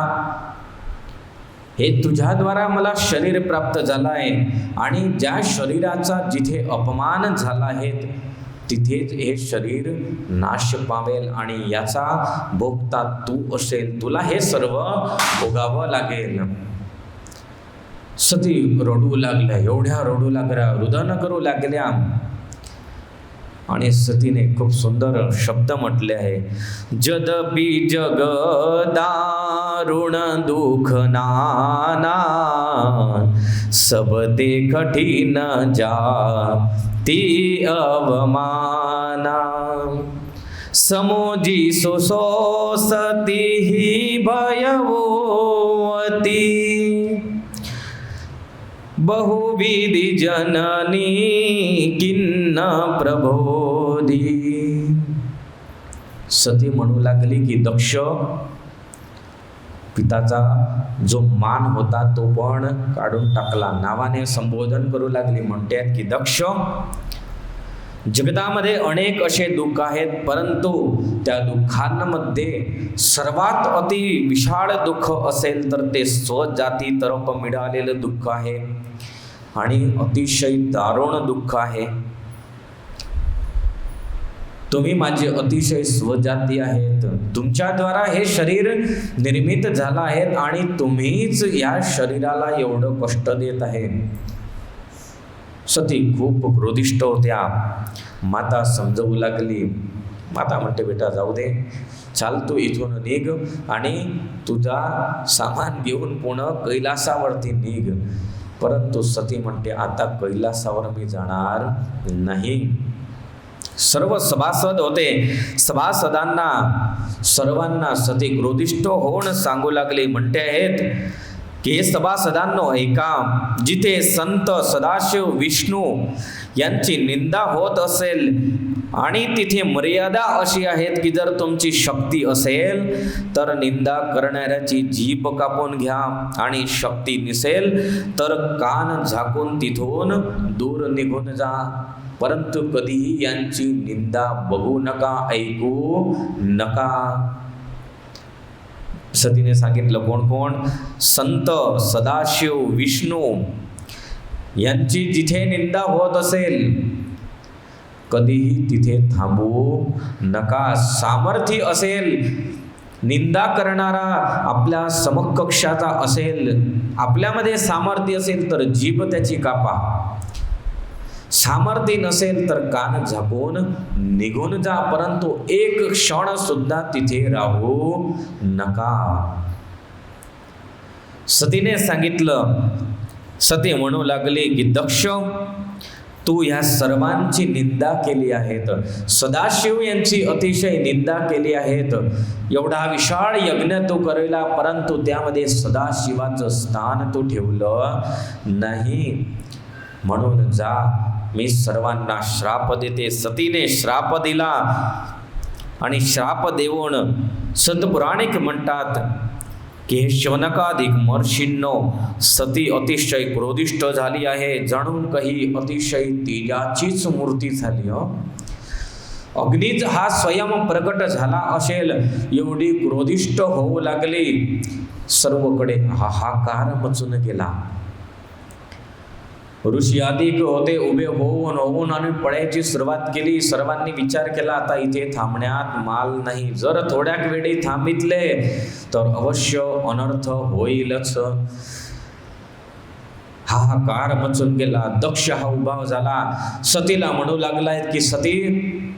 हे तुझ्याद्वारा मला शरीर प्राप्त झालं आहे आणि ज्या शरीराचा जिथे अपमान झाला आहे तिथेच हे शरीर नाश पावेल आणि याचा भोगता तू असेल, तुला हे सर्व भोगावं लागेल. सती रडू लागल्या, एवढ्या रडू लागल्या, रुदन करू लागल्या. आणि सतीने खूप सुंदर शब्द म्हटले आहे. जदपि जग दारुण दुख नाना, सबते कठीण जाती अवमाना. समोजी सुसोसती ही भयवती, बहुविधि जननी किन्न प्रबोधी. सती म्हणू लागली की दक्ष, पिताचा जो मान होता तो पण काढून टाकला. नावाने संबोधन करू लागली. म्हणतात की दक्ष, जगतामध्ये अनेक असे दुःख आहेत, परंतु त्या दुःखांमध्ये सर्वात अति विशाळ दुःख असेल तर ते स्वजाती तर्फ मिळालेलं दुःख आहे आणि अतिशय दारुण दुःख आहे. तुम्ही माझे अतिशय स्वजाती आहेत, तुमच्याद्वारा हे शरीर निर्मित झालं आहे आणि तुम्हीच या शरीराला एवढं कष्ट देत आहे. सती खूप क्रोधिष्ट होत्या. माता समजवू लागली. माता म्हणते, बेटा जाऊ दे, चाल तू इथून निघ आणि तुझा सामान घेऊन पुन्हा कैलासावरती निघ. परंतु सती म्हणते, आता कैलासावर मी जाणार नाही. सर्व सभासद होते. सभासदांना सर्वांना सती क्रोधिष्ट होऊन सांगू लागले. म्हणते आहेत की हे सभासदांनो ऐका, जिथे संत सदाशिव विष्णू यांची निंदा होत असेल आणि तिथे मर्यादा अशी आहेत की जर तुमची शक्ती असेल तर निंदा करणाऱ्याची जीभ कापून घ्या आणि शक्ती नसेल तर कान झाकून तिथून दूर निघून जा. परंतु कधीही यांची निंदा बघू नका, ऐकू नका. सतीने सांगितलं, कोण कोण? संत सदाशिव विष्णू यांची जिथे निंदा होत असेल कधीही तिथे थांबू नका. सामर्थ्य असेल, निंदा करणारा आपल्या समकक्षाचा असेल, आपल्यामध्ये सामर्थ्य असेल तर जीभ त्याची कापा. सामर्थ्य नसेल तर कान झाकून निघून जा, परंतु एक क्षण सुद्धा तिथे राहू नका. सतीने सांगितलं. सती म्हणू लागली की दक्ष, तू ह्या सर्वांची निंदा केली आहेत, सदाशिव यांची अतिशय निंदा केली आहेत. एवढा विशाळ यज्ञ तू करेला, परंतु त्यामध्ये सदाशिवाचं स्थान तू ठेवलं नाही. म्हणून जा, मी सर्वांना श्राप देते. सतीने श्राप दिला आणि श्राप देऊन सतपुराणिक म्हणतात की हे शौनकादिक महर्षींनो, सती अतिशय क्रोधिष्ट झाली आहे, जणू काही अतिशय तेजाचीच मूर्ती झाली. अग्नीच हा स्वयं प्रकट झाला असेल एवढी क्रोधिष्ट होऊ लागली. सर्वकडे हाहाकार मचून गेला. ऋषी अधिक होते उभे होऊन आणि पळायची सुरुवात केली. सर्वांनी विचार केला, आता इथे थांबण्यात माल नाही. जर थोड्या वेळी थांबितले तर अवश्य अनर्थ होईलच. हाहाकार मचून गेला. दक्ष हा उभा झाला. सतीला म्हणू लागलाय की सती,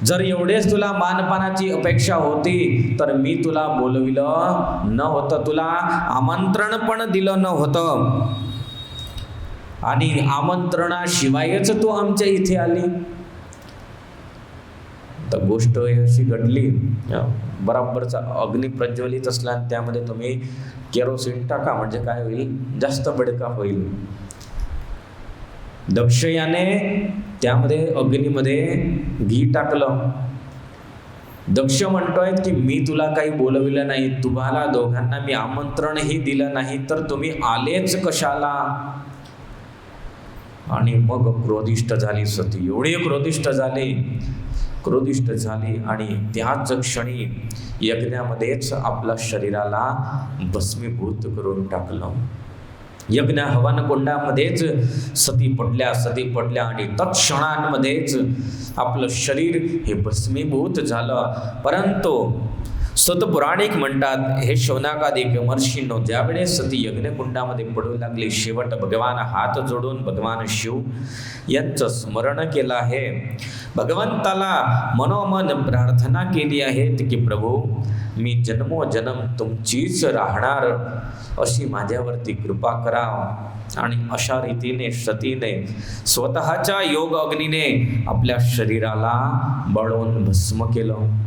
जर एवढेच तुला मानपानाची अपेक्षा होती तर मी तुला बोलविलं न होतं, तुला आमंत्रण पण दिलं न होतं आणि आमंत्रणाशिवायच तू आमच्या इथे आली. तर गोष्ट अशी घडली, बराबरचा अग्नी प्रज्वलित असला आणि त्यामध्ये तुम्ही केरोसिन टाका, म्हणजे काय होईल, जास्त बडका होईल. दक्ष याने त्यामध्ये अग्नीमध्ये घी टाकलं. दक्ष म्हणतोय की मी तुला काही बोलविलं नाही, तुम्हाला दोघांना मी आमंत्रणही दिलं नाही, तर तुम्ही आलेच कशाला? आणि मग क्रोधिष्ट झाली सती. एवढी क्रोधिष्ट झाली आणि त्याच क्षणी यज्ञामध्येच आपल्या शरीराला भस्मीभूत करून टाकलं. यज्ञ हवन कुंडामध्येच सती पडल्या आणि तत्क्षणांमध्येच आपलं शरीर हे भस्मीभूत झालं. परंतु सतपुराणिक म्हणतात, हे शौनकादिक महर्षींनो, ज्यावेळेस सती यज्ञकुंडामध्ये पडू लागली, शेवट भगवान हात जोडून भगवान शिव यांचं स्मरण केलं आहे. भगवंताला मनोमन प्रार्थना केली आहे की प्रभू, मी जन्मोजन्म तुमचीच राहणार, अशी माझ्यावरती कृपा करा. आणि अशा रीतीने सतीने स्वतःच्या योग अग्नीने आपल्या शरीराला बळून भस्म केलं.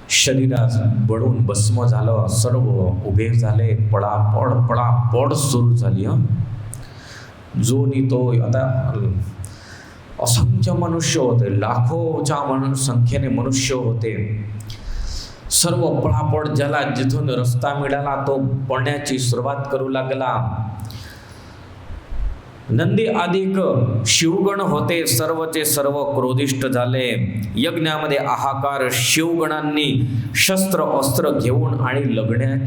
शरीरात बळून भस्म झालं. सर्व उभे झाले. पळापळ पळापळ सुरू झाली. जो नी तो, आता असंख्य मनुष्य होते, लाखोच्या संख्येने मनुष्य होते. सर्व पळापळ, ज्याला जिथून रस्ता मिळाला तो पळण्याची सुरुवात करू लागला. नंदी आदिक शिवगण होते, सर्वचे सर्व क्रोधिष्ट झाले. यज्ञामध्ये हाहाकार. शिवगणांनी शस्त्र अस्त्र घेऊन आणि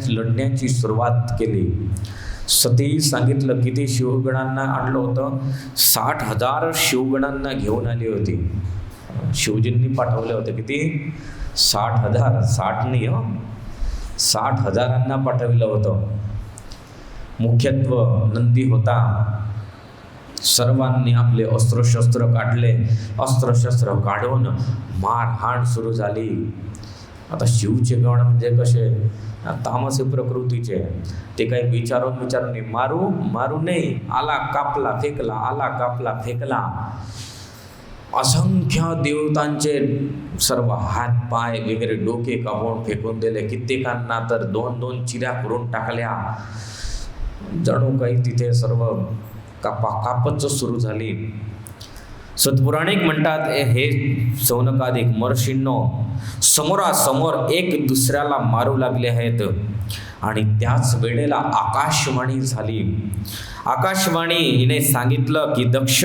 लढण्याची सुरुवात केली. सती सांगितलं किती शिवगणांना आणलं होतं. 60,000 शिवगणांना घेऊन आली होती. शिवजींनी पाठवले होते किती? 60,000. 60,000 पाठविलं होतं. मुख्यत्व नंदी होता. सर्वांनी आपले अस्त्रशस्त्र काढले. अस्त्रशस्त्र काढून मारहाण सुरू झाली. आता शिवचे गण म्हणजे कसे? तामसी प्रकृतीचे. ते काही विचारून मारू नाही. आला कापला फेकला, आला कापला फेकला. असंख्य देवतांचे सर्व हात पाय वगैरे डोके कापून फेकून दिले. कित्येकांना तर 2-2 चिऱ्या करून टाकल्या. जणू काही तिथे सर्व कापच सुरू झाली. सतपुराणिक म्हणतात, हे शौनकादिक महर्षींनो, समोरासमोर एक दुसऱ्याला मारू लागले आहेत. आणि त्याच वेळेला आकाशवाणी झाली. आकाशवाणी हिने सांगितलं की दक्ष,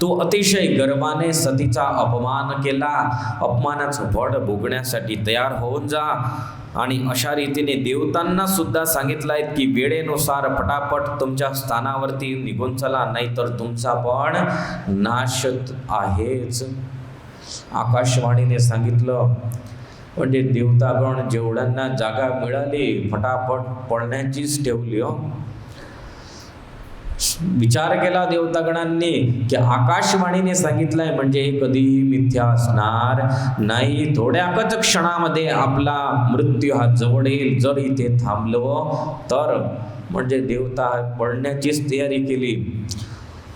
तू अतिशय गर्वाने सतीचा अपमान केला. अपमानाचं फळ भोगण्यासाठी तयार होऊन जा. आणि अशा रीतीने देवतांना सुद्धा सांगितलं आहे की वेळेनुसार पटापट तुमच्या स्थानावरती निघून चला, नाहीतर तुमचा पण नाश आहेच. आकाशवाणीने सांगितलं. म्हणजे देवतागण जेवढ्यांना जागा मिळाली फटाफट पळण्याचीच ठेवली. विचार केला देवतागणांनी की आकाशवाणीने सांगितलंय म्हणजे हे कधीही मिथ्या असणार नाही. थोड्याच क्षणामध्ये आपला मृत्यू हा जवळ येईल. जर इथे थांबलो तर. म्हणजे देवता पळण्याचीच तयारी केली.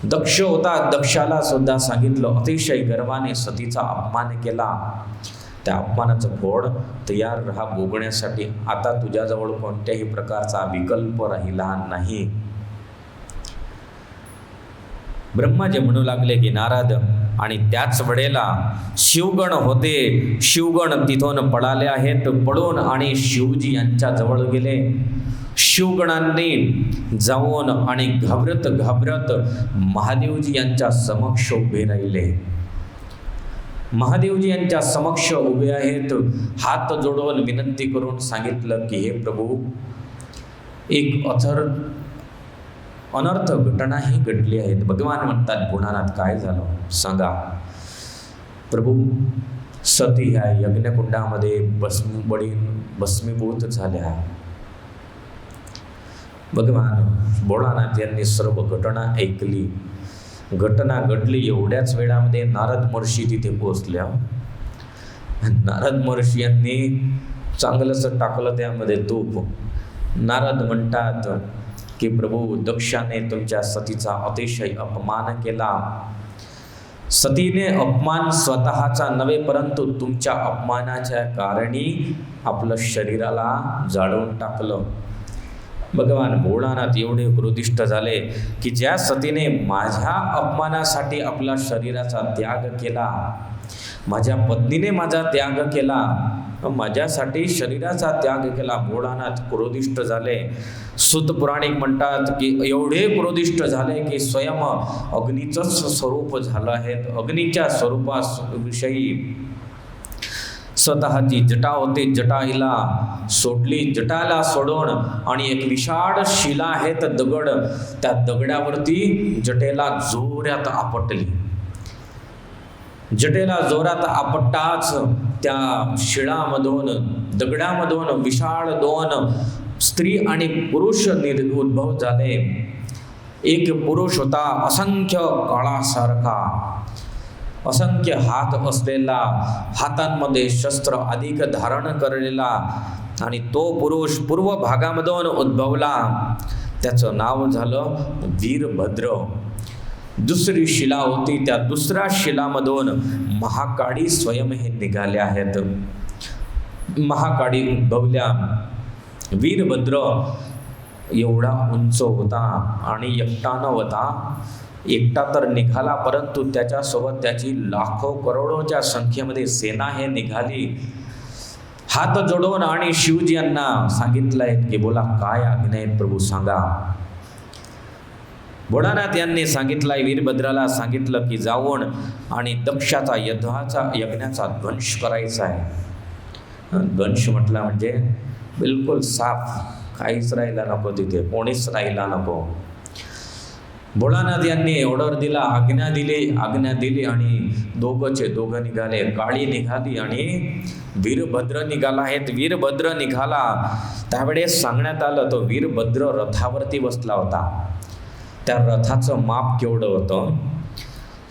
दक्ष होता. दक्षाला सुद्धा सांगितलं. अतिशय गर्वाने सतीचा अपमान केला. त्या अपमानाचं फळ तयार राहा भोगण्यासाठी. आता तुझ्याजवळ कोणत्याही प्रकारचा विकल्प राहिला नाही. ब्रह्माजी म्हणू लागले की नारद, आणि त्याच वेळेला शिवगण होते. शिवगण तिथून पळाले आहेत. पळून आणि शिवजी यांच्या जवळ गेले. शिवगणांनी जाऊन आणि घाबरत महादेवजी यांच्या समक्ष उभे राहिले. महादेवजी यांच्या समक्ष उभे आहेत. हात जोडून विनंती करून सांगितलं की हे प्रभू, एक अनर्थ घटनाही घडली आहेत. भगवान म्हणतात, पुराणात काय झालं सांगा. प्रभू, सती ह्या यज्ञकुंडामध्ये भस्मीभूत झाल्या. भगवान भोळानाथ यांनी सर्व घटना ऐकली. घटना घडली. एवढ्याच वेळामध्ये नारद महर्षी तिथे पोहोचल्या. नारद महर्षी यांनी चांगलंसं टाकलं त्यामध्ये तूप. नारद म्हणतात की प्रभू, दक्षाने तुमच्या सतीचा अतिशय अपमान केला. सतीने अपमान स्वतःचा नव्हे, परंतु तुमच्या अपमानाच्या कारणी आपलं शरीराला जाळून टाकलं. भगवान भोळानाथ एवढे क्रोधिष्ठ झाले की ज्या सतीने माझ्या अपमानासाठी आपला शरीराचा त्याग केला, माझ्या पत्नीने माझा त्याग केला, माझ्यासाठी शरीराचा त्याग केला. भोळानाथ क्रोधिष्ठ झाले. सूत पुराणिक म्हणतात की एवढे क्रोधिष्ठ झाले की स्वयं अग्नीचंच स्वरूप झालं आहे. अग्नीच्या स्वरूपाविषयी स्वतःची जटा होते, जटाईला सोडली. जटाला सोडून आणि एक विशाळ शिला आहे तर दगड, त्या दगडावरती जटेला जोरात आपटली. जटेला जोरात आपटताच त्या शिळामधून दगडामधून विशाळ दोन स्त्री आणि पुरुष उद्भव झाले. एक पुरुष होता असंख्य काळासारखा, असंख्य हात असलेला, हातांमध्ये शस्त्र अधिक धारण करलेला, आणि तो पुरुष पूर्व भागामधून उद्भवला. त्याचं नाव झालं वीरभद्र. दुसरी शिला होती, त्या दुसऱ्या शिलामधून महाकाळी स्वयं हे निघाले आहेत. महाकाळी उद्भवल्या. वीरभद्र एवढा उंच होता आणि एकटा नव्हता. एकटा तर निघाला, परंतु त्याच्यासोबत त्याची लाखो करोडोच्या संख्येमध्ये सेना हे निघाली. हात जोडून आणि शिवजी यांना सांगितलंय की बोला काय आज्ञा आहे प्रभू सांगा. भोळानाथ यांनी सांगितलंय, वीरभद्राला सांगितलं की जाऊन आणि दक्षाचा यज्ञाचा ध्वंस करायचा आहे. ध्वंस म्हटला म्हणजे बिलकुल साफ, काहीच राहिला नको, तिथे कोणीच राहिला नको. भोळानाथ यांनी ऑर्डर दिला, आज्ञा दिली आणि दोघं निघाले. काळी निघाली आणि वीरभद्र निघाला आहेत. वीरभद्र निघाला त्यावेळेस सांगण्यात आलं, तो वीरभद्र रथावरती बसला होता. त्या रथाचं माप केवढं होतं,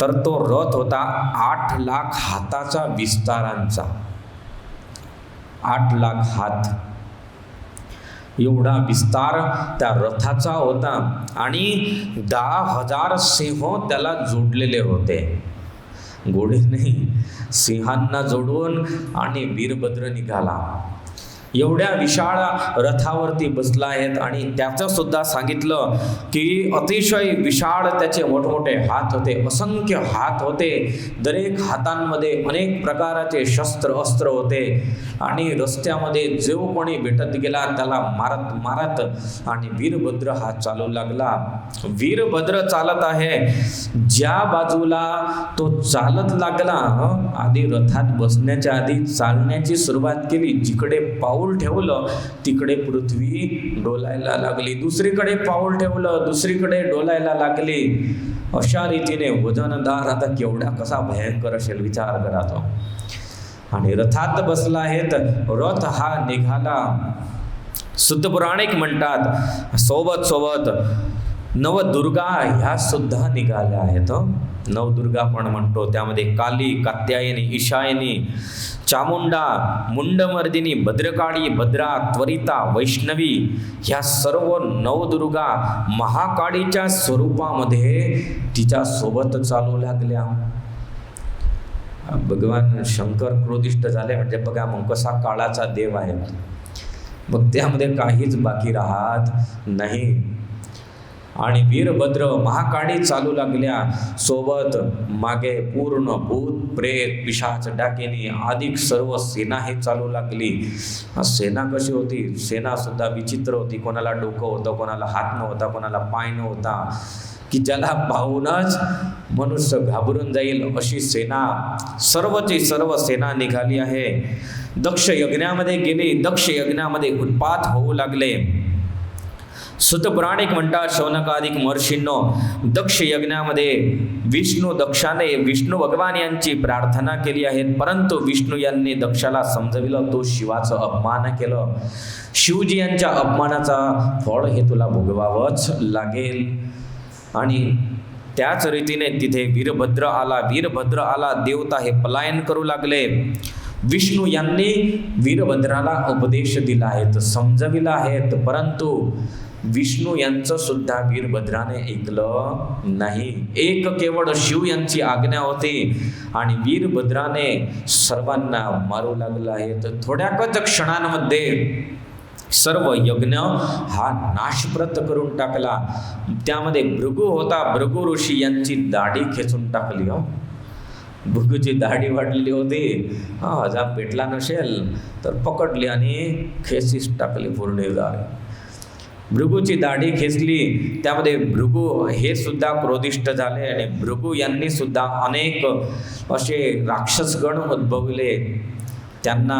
तर तो रथ होता 8 लाख हाताचा विस्तारांचा. 8 लाख हात एवढा विस्तार त्या रथाचा होता आणि 10,000 सिंह त्याला जोडलेले होते. घोडे नाही, सिंहांना जोडून आणि वीरभद्र निघाला. एवढ्या विशाळ रथावरती बसला आहेत आणि त्याचं सुद्धा सांगितलं की अतिशय विशाळ त्याचे मोठमोठे हात होते, असंख्य हात होते. दरेक हातांमध्ये अनेक प्रकारचे शस्त्र अस्त्र होते आणि रस्त्यामध्ये जो कोणी भेटत गेला त्याला मारत आणि वीरभद्र हा चालू लागला. वीरभद्र चालत आहे. ज्या बाजूला तो चालत लागला, आधी रथात बसण्याच्या आधी चालण्याची सुरुवात केली. जिकडे पाऊल ठेवलं तिकडे पृथ्वी डोलायला लागली, दुसरीकडे पाऊल ठेवलं दुसरीकडे डोलायला लागली. अशा रीतीने वजनदार, आता केवढा कसा भयंकर असेल विचार करा तो. आणि रथात बसला आहे तर रथ हा निघाला. शुद्धपुराणिक म्हणतात सोबत नवदुर्गा ह्या सुद्धा निघाल्या आहेत. नवदुर्गा पण म्हणतो, त्यामध्ये काली, कात्यायनी, ईशायनी, चामुंडा, मुंडमर्दिनी, भद्रकाळी, भद्रा, त्वरिता, वैष्णवी ह्या सर्व नवदुर्गा महाकाळीच्या स्वरूपामध्ये तिच्या सोबत चालू लागल्या. भगवान शंकर क्रोधिष्ट झाले म्हणजे बघा मग कसा काळाचा देव आहे, मग त्यामध्ये काहीच बाकी राहत नाही. आणि वीरभद्र महाकाळी चालू लागल्या. सोबत मागे पूर्ण भूत प्रेत पिशाच डाकिनी अधिक सर्व सेना हे चालू लागली. सेना कशी होती, सेना सुद्धा विचित्र होती. कोणाला डोकं होतं, कोणाला हात नव्हता, कोणाला पाय नव्हता, की ज्याला पाहूनच मनुष्य घाबरून जाईल अशी सेना, सर्वची सर्व सेना निघाली आहे. दक्ष यज्ञामध्ये गेली. दक्ष यज्ञामध्ये उत्पात होऊ लागले. शुद्धपुराणिक म्हणतात, शौनकादिक महर्षींनो, दक्ष यज्ञामध्ये दक्षाने विष्णू भगवान यांची प्रार्थना केली आहे, परंतु विष्णू यांनी दक्षाला समजविलं तो शिवाचं अपमान केलं. शिवजी यांच्या अपमानाचा फळ हे तुला भोगवावंच लागेल. आणि त्याच रीतीने तिथे वीरभद्र आला. देवता हे पलायन करू लागले. विष्णू यांनी वीरभद्राला उपदेश दिला आहे, समजविला आहेत, परंतु विष्णू यांचं सुद्धा वीरभद्राने ऐकलं नाही. एक केवळ शिव यांची आज्ञा होती आणि वीरभद्राने सर्वांना मारू लागला आहे. तर थोड्याच क्षणांमध्ये सर्व यज्ञ हा नाशप्रत करून टाकला. त्यामध्ये भृगू होता. भृगू ऋषी यांची दाढी खेचून टाकली. भृगूची दाढी वाढलेली होती. हजाम पेटला नसेल तर पकडली आणि खेचीच टाकली पूर्ण दाढी. भृगूची दाढी खेचली. त्यामध्ये भृगू हे सुद्धा क्रोधिष्ट झाले आणि भृगू यांनी सुद्धा अनेक असे राक्षसगण उद्भवले. त्यांना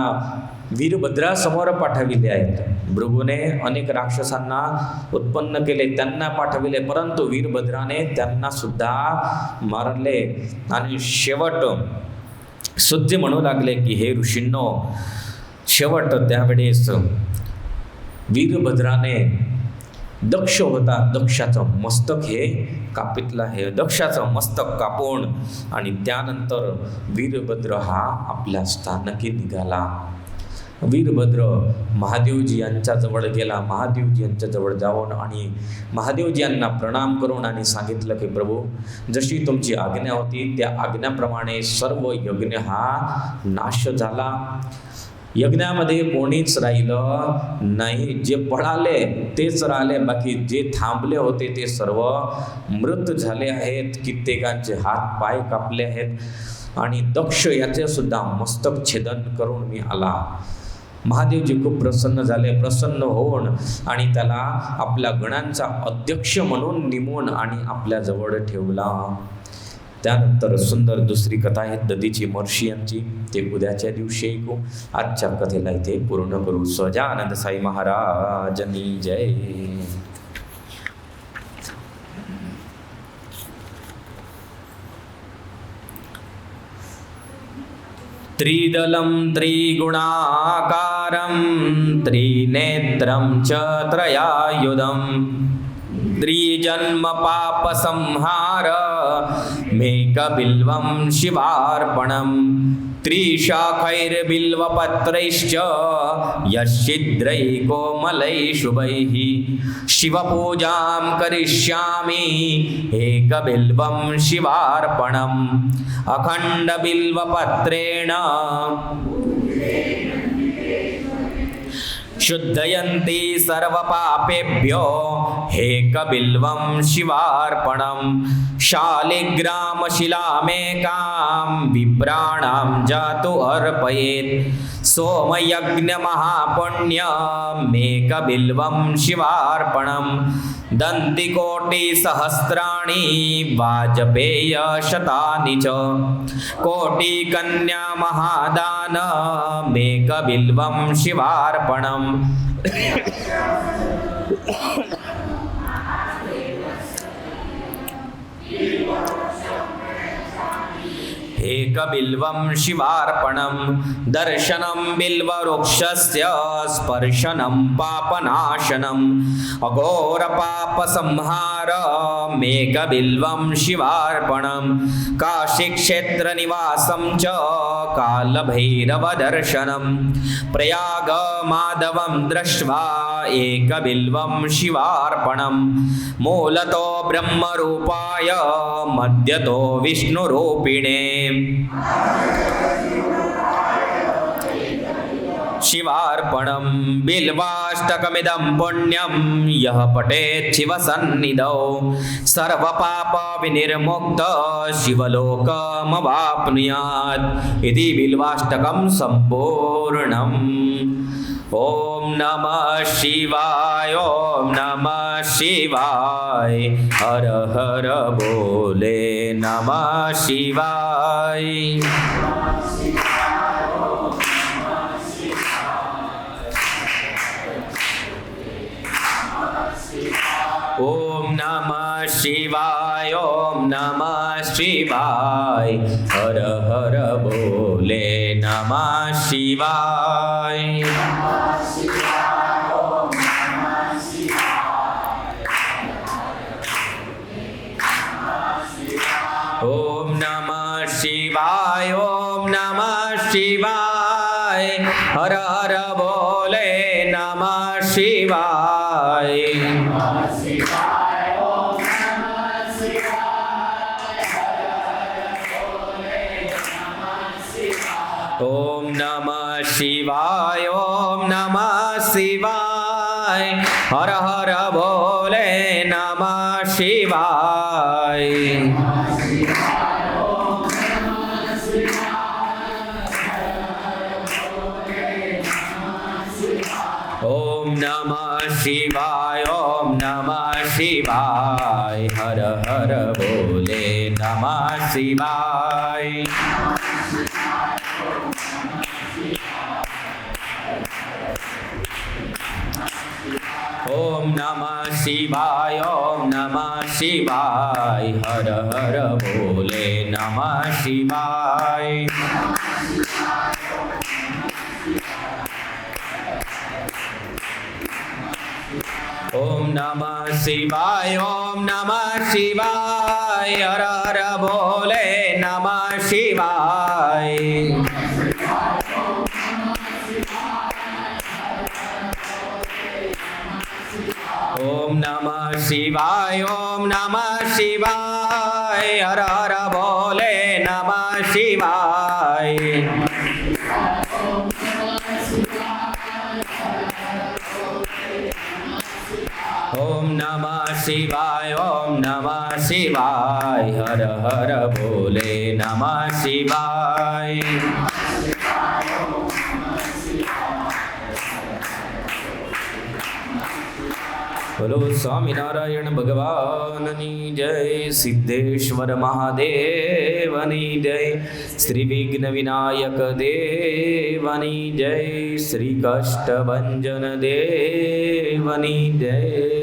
वीरभद्रासमोर पाठविले आहेत. भृगूने अनेक राक्षसांना उत्पन्न केले, त्यांना पाठविले, परंतु वीरभद्राने त्यांना सुद्धा मारले. आणि शेवट सुज्जे म्हणू लागले की हे ऋषींनो, शेवट त्यावेळेस वीरभद्राने दक्ष होता, दक्षाचं मस्तक हे कापितलं आहे. दक्षाचं मस्तक कापून आणि त्यानंतर वीरभद्र हा आपल्या स्थानकी निघाला. वीरभद्र महादेवजी यांच्या जवळ गेला. महादेवजी यांच्या जवळ जाऊन आणि महादेवजी यांना प्रणाम करून आणि सांगितलं की प्रभू, जशी तुमची आज्ञा होती त्या आज्ञाप्रमाणे सर्व यज्ञ हा नाश झाला. यज्ञामध्ये कोणीच राहिलं नाही. जे पळाले तेच राहिले, बाकी जे थांबले होते ते सर्व मृत झाले आहेत. कित्येकांचे हात पाय कापले आहेत आणि दक्ष याचे सुद्धा मस्तक छेदन करून मी आला. महादेवजी खूप प्रसन्न झाले. प्रसन्न होऊन आणि त्याला आपल्या गणांचा अध्यक्ष म्हणून नेमून आणि आपल्या जवळ ठेवला. त्यानंतर सुंदर दुसरी कथा आहे दधीची महर्षी यांची. ते उद्याच्या दिवशी ऐकू. आजच्या कथेला इथे पूर्ण करू. सहजानंद साई महाराजनी जय. त्रिदलं त्रिगुणाकारं त्रिनेत्रं च त्रयायुधं त्रिजन्म पापसंहार मेकबिल्वं शिवार्पणं त्रिशाखैर्बिल्वपत्रैश्च यश्चिद्रैः कोमलैः शुभैः शिवपूजां करिष्यामि एकबिल्वं शिवार्पणम् अखण्डबिल्वपत्रेण शुद्धयन्ति सर्वपापेभ्यो एकबिल्वं शिवार्पणं शालिग्रामशिलामेकां विप्राणां जातु अर्पयेत् सोमयज्ञमहापुण्यमेकबिल्वं शिवार्पणं दन्तिकोटिसहस्राणि वाजपेयशतानि च कोटिकन्यामहादानमेकबिल्वं शिवार्पणं एकबिल्वं शिवार्पणं दर्शनं बिल्ववृक्षस्य स्पर्शनं पापनाशनम् अघोरपापसंहारमेकबिल्वं शिवार्पणं काशीक्षेत्रनिवासं च कालभैरवदर्शनं प्रयागमाधवं दृष्ट्वा एकबिल्वं शिवार्पणं मूलतो ब्रह्मरूपाय मध्यतो विष्णुरूपिणे शिवार्पणं बिल्वाष्टकमिदं पुण्यं यः पठेत् शिवसन्निधौ सर्वपापविनिर्मुक्तः शिवलोकमवाप्नुयात् इति बिल्वाष्टकं सम्पूर्णम्. ओम नमः शिवाय, ओम नमः शिवाय, हर हर बोले नमः शिवाय. ओम नमः शिवाय, ओम नमः शिवाय, हर हर बोले नमः शिवाय. ओम नमः शिवाय, ओम नमः शिवाय, हर हर बोले नमः शिवाय. ओम नमः शिवाय, ओम नमः शिवाय, हर हर बोले नमः शिवाय. ओम नमः शिवाय, ओम नमः शिवाय, हर हर बोले नमः शिवाय. ओम नमः शिवाय, ओम नमः शिवाय, हर हर भोले नमः शिवाय। ओम नमः शिवाय, ओम नमः शिवाय, हर हर भोले नमः शिवाय। ओम नमः शिवाय, ओम नमः शिवाय, हर हर भोले नमः शिवाय। ओम नमः शिवाय, ओम नमः शिवाय, हर हर भोले नमः शिवाय। बोलो स्वामीनारायण भगवाननी जय, सिद्धेश्वर महादेवनी जय, श्री विघ्न विनायक देवनी जय, श्री कष्टभंजन देवनी जय।